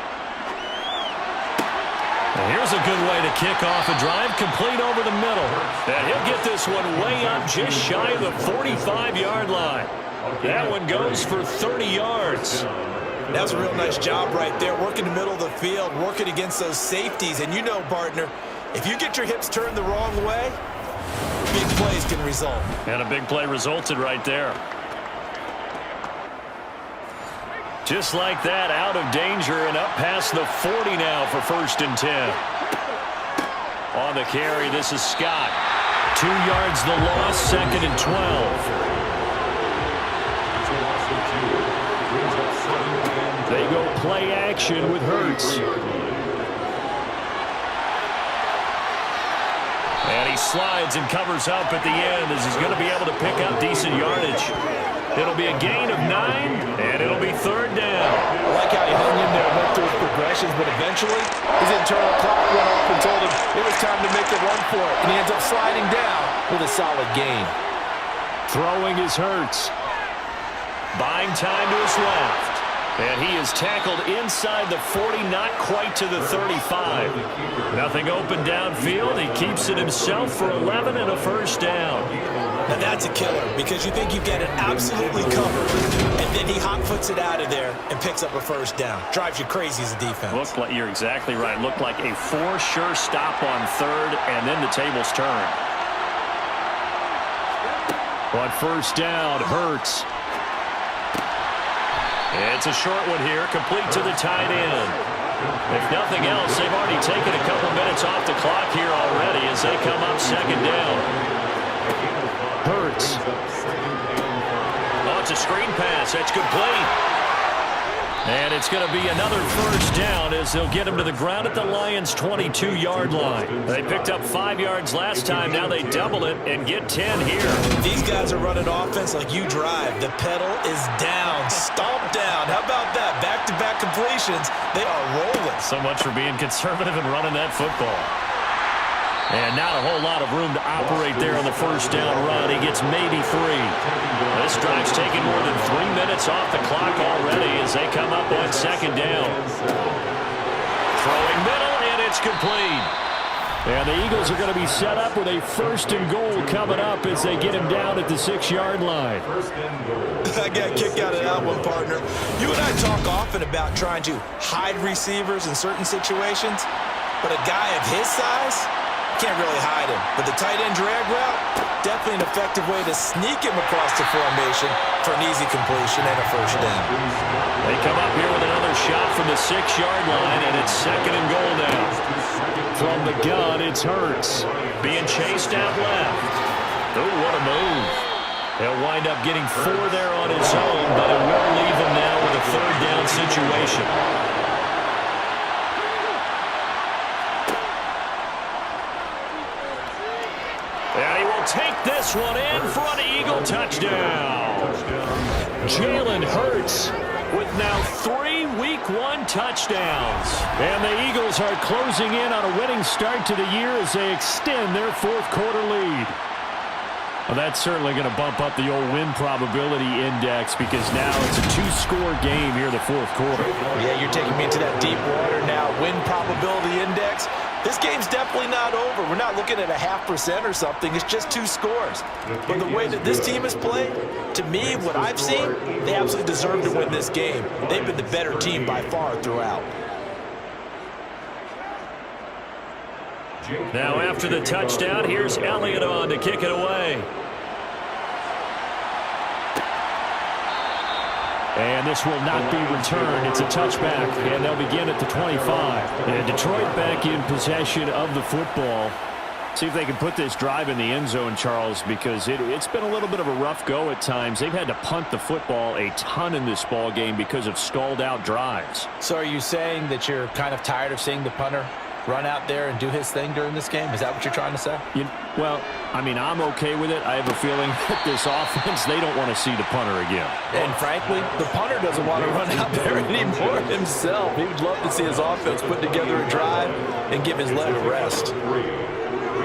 And here's a good way to kick off a drive, complete over the middle. And he'll get this one way up just shy of the 45-yard line. That one goes for 30 yards. That was a real nice job right there, working the middle of the field, working against those safeties. And you know, partner, if you get your hips turned the wrong way, big plays can result. And a big play resulted right there. Just like that, out of danger and up past the 40 now for 1st and 10. On the carry, this is Scott. 2 yards the loss, 2nd and 12. They go play action with Hurts. And he slides and covers up at the end as he's going to be able to pick up decent yardage. It'll be a gain of 9, and it'll be 3rd down. I like how he hung in there and went through his progressions, but eventually his internal clock went off and told him it was time to make a run for it, and he ends up sliding down with a solid gain. Throwing is Hurts. Buying time to his left. And he is tackled inside the 40, not quite to the 35. Nothing open downfield. He keeps it himself for 11 and a 1st down. Now that's a killer because you think you've got it absolutely covered, and then he hot-foots it out of there and picks up a 1st down. Drives you crazy as a defense. Looked like, you're exactly right. Looked like a for-sure stop on 3rd, and then the tables turn. On 1st down, Hurts. It's a short one here, complete to the tight end. If nothing else, they've already taken a couple minutes off the clock here already as they come up 2nd down. Hurts. Oh, it's a screen pass. That's complete. And it's going to be another 1st down as they'll get him to the ground at the Lions' 22-yard line. They picked up 5 yards last time. Now they double it and get 10 here. These guys are running offense like you drive. The pedal is down, stomped down. How about that? Back-to-back completions. They are rolling. So much for being conservative and running that football. And not a whole lot of room to operate there on the 1st down run. He gets maybe 3. This drive's taken more than 3 minutes off the clock already as they come up on 2nd down. Throwing middle, and it's complete. And the Eagles are going to be set up with a 1st and goal coming up as they get him down at the 6-yard line. I got a kick out of that one, partner. You and I talk often about trying to hide receivers in certain situations, but a guy of his size can't really hide him. But the tight end drag route, definitely an effective way to sneak him across the formation for an easy completion and a 1st down. They come up here with another shot from the 6-yard line, and it's 2nd and goal now. From the gun, it's Hurts. Being chased out left. Oh, what a move. He'll wind up getting 4 there on his own, but it will leave him now with a 3rd down situation. And he will take this one in for an Eagle touchdown. Jalen Hurts with now 3 Week 1 touchdowns. And the Eagles are closing in on a winning start to the year as they extend their 4th quarter lead. Well, that's certainly going to bump up the old win probability index because now it's a 2-score game here in the 4th quarter. Yeah, you're taking me into that deep water now. Win probability index. This game's definitely not over. We're not looking at a 0.5% or something. It's just 2 scores. But the way that this team has played, to me, what I've seen, they absolutely deserve to win this game. They've been the better team by far throughout. Now after the touchdown, here's Elliott on to kick it away. And this will not be returned. It's a touchback, and they'll begin at the 25. And Detroit back in possession of the football. See if they can put this drive in the end zone, Charles, because it's been a little bit of a rough go at times. They've had to punt the football a ton in this ball game because of stalled-out drives. So are you saying that you're kind of tired of seeing the punter run out there and do his thing during this game? Is that what you're trying to say? Well, I mean, I'm okay with it. I have a feeling that this offense, they don't want to see the punter again. And frankly, the punter doesn't want to run out there anymore himself. He would love to see his offense put together a drive and give his leg a rest.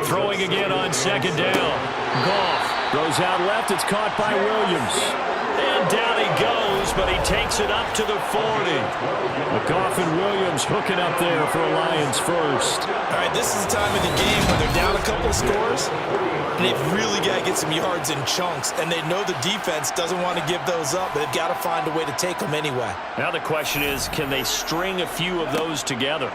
Throwing again on second down. Goff Throws out left. It's caught by Williams. And down he goes, but he takes it up to the 40. Goff and Williams hooking up there for a Lions first. All right, this is the time of the game where they're down a couple of scores, and they've really got to get some yards in chunks, and they know the defense doesn't want to give those up, but they've got to find a way to take them anyway. Now the question is, can they string a few of those together?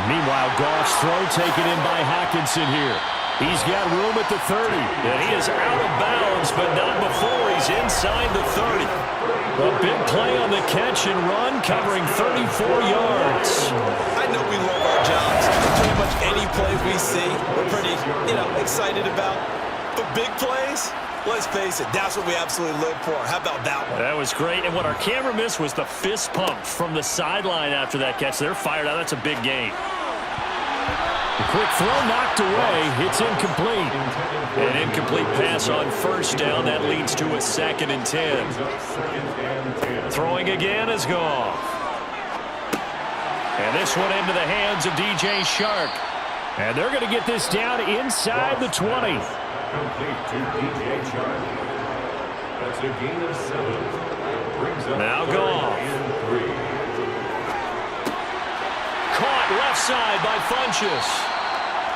Meanwhile, Goff's throw taken in by Hockenson here. He's got room at the 30. And he is out of bounds, but not before he's inside the 30. A big play on the catch and run, covering 34 yards. I know we love our jobs. Pretty much any play we see, we're pretty, excited about. But big plays, let's face it, that's what we absolutely live for. How about that one? That was great. And what our camera missed was the fist pump from the sideline after that catch. They're fired out. That's a big gain. A quick throw knocked away. It's incomplete. An incomplete pass on first down. That leads to a 2nd and 10. Throwing again is Goff. And this one into the hands of DJ Chark. And they're going to get this down inside the 20. Complete to DJ Chark. That's a gain of 7. Brings up now Goff. Caught left side by Funchess.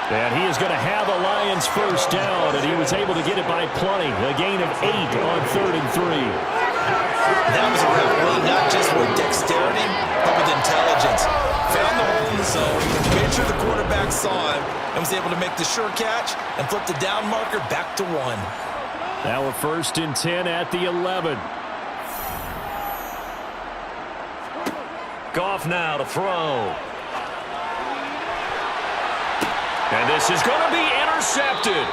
And he is going to have a Lions first down, and he was able to get it by plenty. A gain of 8 on 3rd and 3. That was a real run, not just with dexterity, but with intelligence. Found the hole in the zone, made sure the quarterback saw him, and was able to make the sure catch and flip the down marker back to 1. Now a 1st and 10 at the 11. Goff now to throw. And this is going to be intercepted.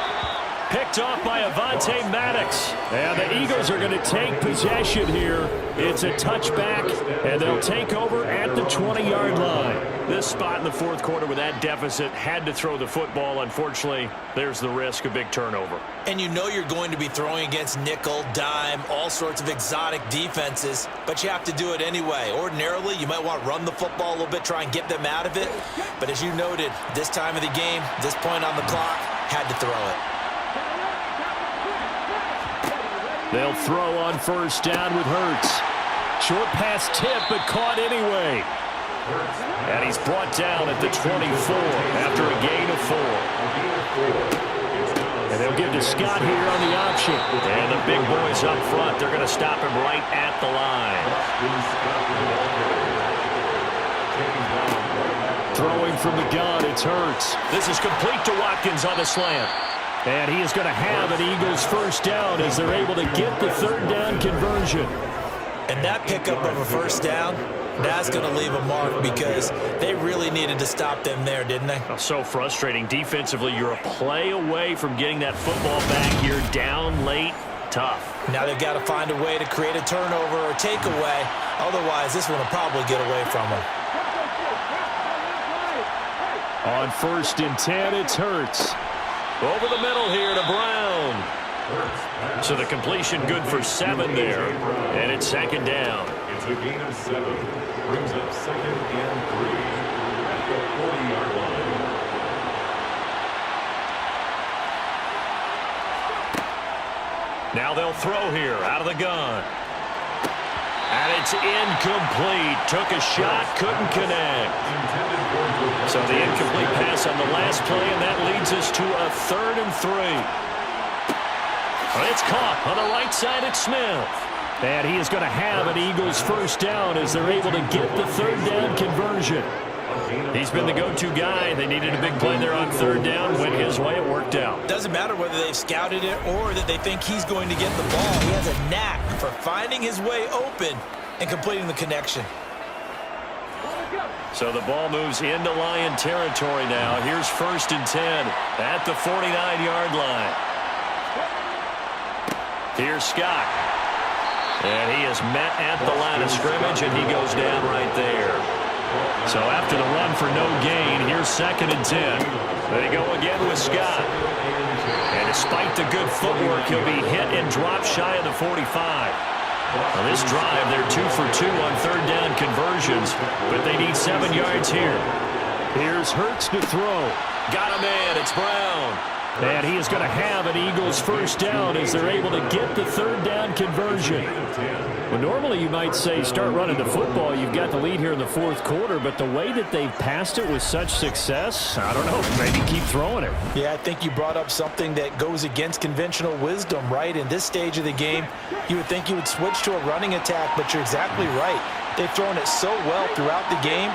Picked off by Avonte Maddox. And the Eagles are going to take possession here. It's a touchback, and they'll take over at the 20-yard line. This spot in the 4th quarter with that deficit, had to throw the football. Unfortunately, there's the risk of big turnover. And you know you're going to be throwing against nickel, dime, all sorts of exotic defenses, but you have to do it anyway. Ordinarily, you might want to run the football a little bit, try and get them out of it. But as you noted, this time of the game, this point on the clock, had to throw it. They'll throw on first down with Hurts. Short pass tip, but caught anyway. And he's brought down at the 24 after a gain of 4. And they'll give to Scott here on the option. And the big boys up front, they're going to stop him right at the line. Throwing from the gun, it's Hurts. This is complete to Watkins on the slant. And he is going to have an Eagles first down as they're able to get the 3rd down conversion. And that pickup of a first down, that's going to leave a mark because they really needed to stop them there, didn't they? Oh, so frustrating. Defensively, you're a play away from getting that football back here down late. Tough. Now they've got to find a way to create a turnover or takeaway. Otherwise, this one will probably get away from them. On 1st and 10, it's Hurts. Over the middle here to Brown. So the completion good for 7 there. And it's 2nd down. It's a gain of 7. Brings up 2nd and 3 at the 40-yard line. Now they'll throw here out of the gun. And it's incomplete. Took a shot, couldn't connect. So the incomplete pass on the last play, and that leads us to a 3rd and 3. It's caught on the right side at Smith. And he is going to have an Eagles first down as they're able to get the 3rd down conversion. He's been the go-to guy. They needed a big play there on 3rd down. Went his way, it worked out. Doesn't matter whether they've scouted it or that they think he's going to get the ball. He has a knack for finding his way open and completing the connection. So the ball moves into Lion territory now. Here's 1st and 10 at the 49-yard line. Here's Scott. And he is met at the line of scrimmage, and he goes down right there. So after the run for no gain, here's 2nd and 10. They go again with Scott. And despite the good footwork, he'll be hit and dropped shy of the 45. On this drive, they're 2 for 2 on 3rd down conversions, but they need 7 yards here. Here's Hurts to throw. Got a man. It's Brown. And he is going to have an Eagles 1st down as they're able to get the 3rd down conversion. Well, normally you might say start running the football. You've got the lead here in the 4th quarter, but the way that they've passed it with such success, I don't know, maybe keep throwing it. Yeah, I think you brought up something that goes against conventional wisdom, right? In this stage of the game, you would think you would switch to a running attack, but you're exactly right. They've thrown it so well throughout the game,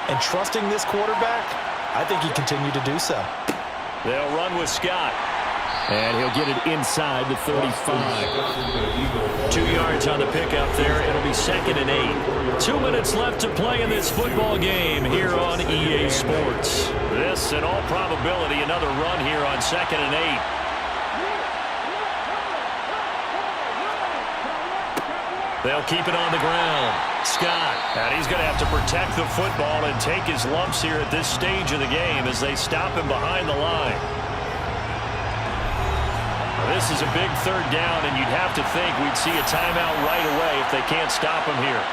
and trusting this quarterback, I think he continued to do so. They'll run with Scott. And he'll get it inside the 35. 2 yards on the pickup there. It'll be 2nd and 8. 2 minutes left to play in this football game here on EA Sports. This, in all probability, another run here on 2nd and 8. They'll keep it on the ground. Scott, and he's going to have to protect the football and take his lumps here at this stage of the game as they stop him behind the line. This is a big 3rd down, and you'd have to think we'd see a timeout right away if they can't stop him here.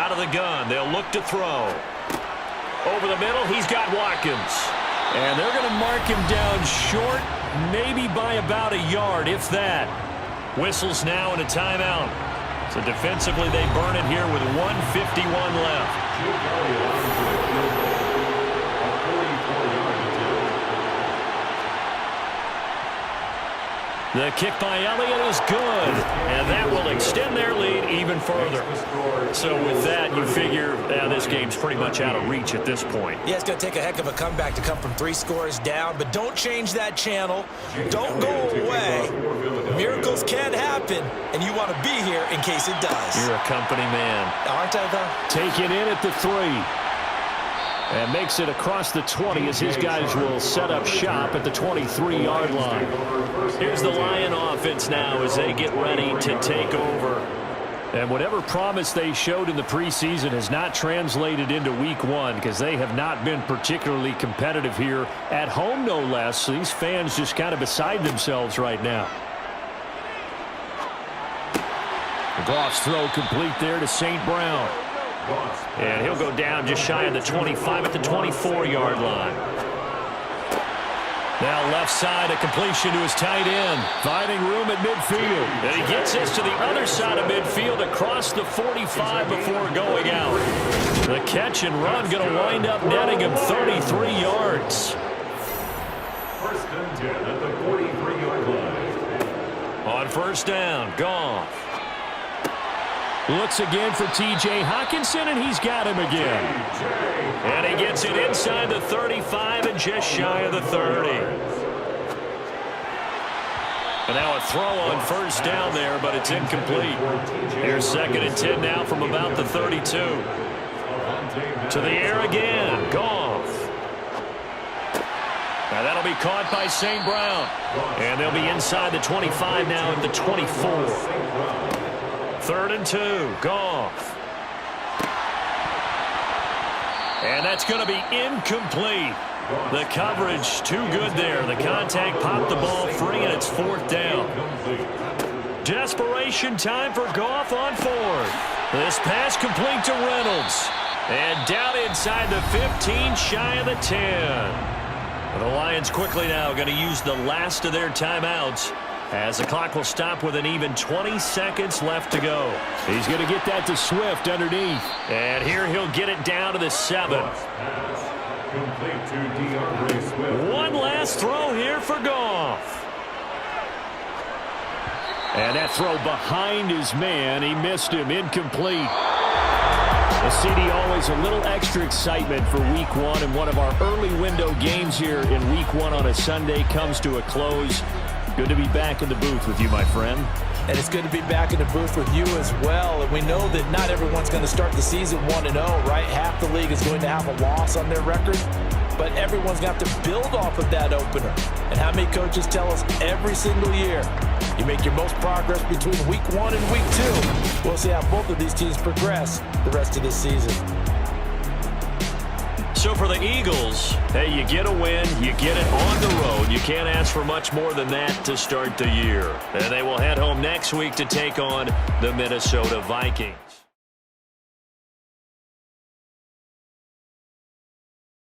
Out of the gun, they'll look to throw. Over the middle, he's got Watkins. And they're going to mark him down short, maybe by about a yard, if that. Whistles now and a timeout. So defensively, they burn it here with 1:51 left. The kick by Elliott is good, and that will extend their lead even further. So with that, you figure this game's pretty much out of reach at this point. Yeah, it's going to take a heck of a comeback to come from 3 scores down, but don't change that channel. Don't go away. Miracles can happen, and you want to be here in case it does. You're a company man. Aren't I, though? Taken in at the 3. And makes it across the 20 as his guys will set up shop at the 23-yard line. Here's the Lion offense now as they get ready to take over. And whatever promise they showed in the preseason has not translated into week 1 because they have not been particularly competitive here at home, no less. So these fans just kind of beside themselves right now. Goff's throw complete there to St. Brown. And he'll go down just shy of the 25 at the 24-yard line. Now left side, a completion to his tight end. Finding room at midfield. And he gets this to the other side of midfield across the 45 before going out. The catch and run going to wind up netting him 33 yards. 1st and 10 at the 43-yard line. On 1st down, Goff. Looks again for T.J. Hockenson, and he's got him again. And he gets it inside the 35 and just shy of the 30. And now a throw on 1st down there, but it's incomplete. Here's 2nd and 10 now from about the 32. To the air again, Goff. Now that'll be caught by St. Brown. And they'll be inside the 25 now at the 24. 3rd and 2, Goff. And that's going to be incomplete. The coverage too good there. The contact popped the ball free, and it's 4th down. Desperation time for Goff on 4th. This pass complete to Reynolds. And down inside the 15, shy of the 10. The Lions quickly now going to use the last of their timeouts, as the clock will stop with an even 20 seconds left to go. He's going to get that to Swift underneath. And here he'll get it down to the 7. One last throw here for Goff. And that throw behind his man. He missed him. Incomplete. Well, CD, always a little extra excitement for week 1, and one of our early window games here in week 1 on a Sunday comes to a close. Good to be back in the booth with you, my friend. And it's good to be back in the booth with you as well. And we know that not everyone's going to start the season 1-0, right? Half the league is going to have a loss on their record. But everyone's going to have to build off of that opener. And how many coaches tell us every single year, you make your most progress between week 1 and week 2. We'll see how both of these teams progress the rest of this season. So for the Eagles, hey, you get a win, you get it on the road. You can't ask for much more than that to start the year. And they will head home next week to take on the Minnesota Vikings.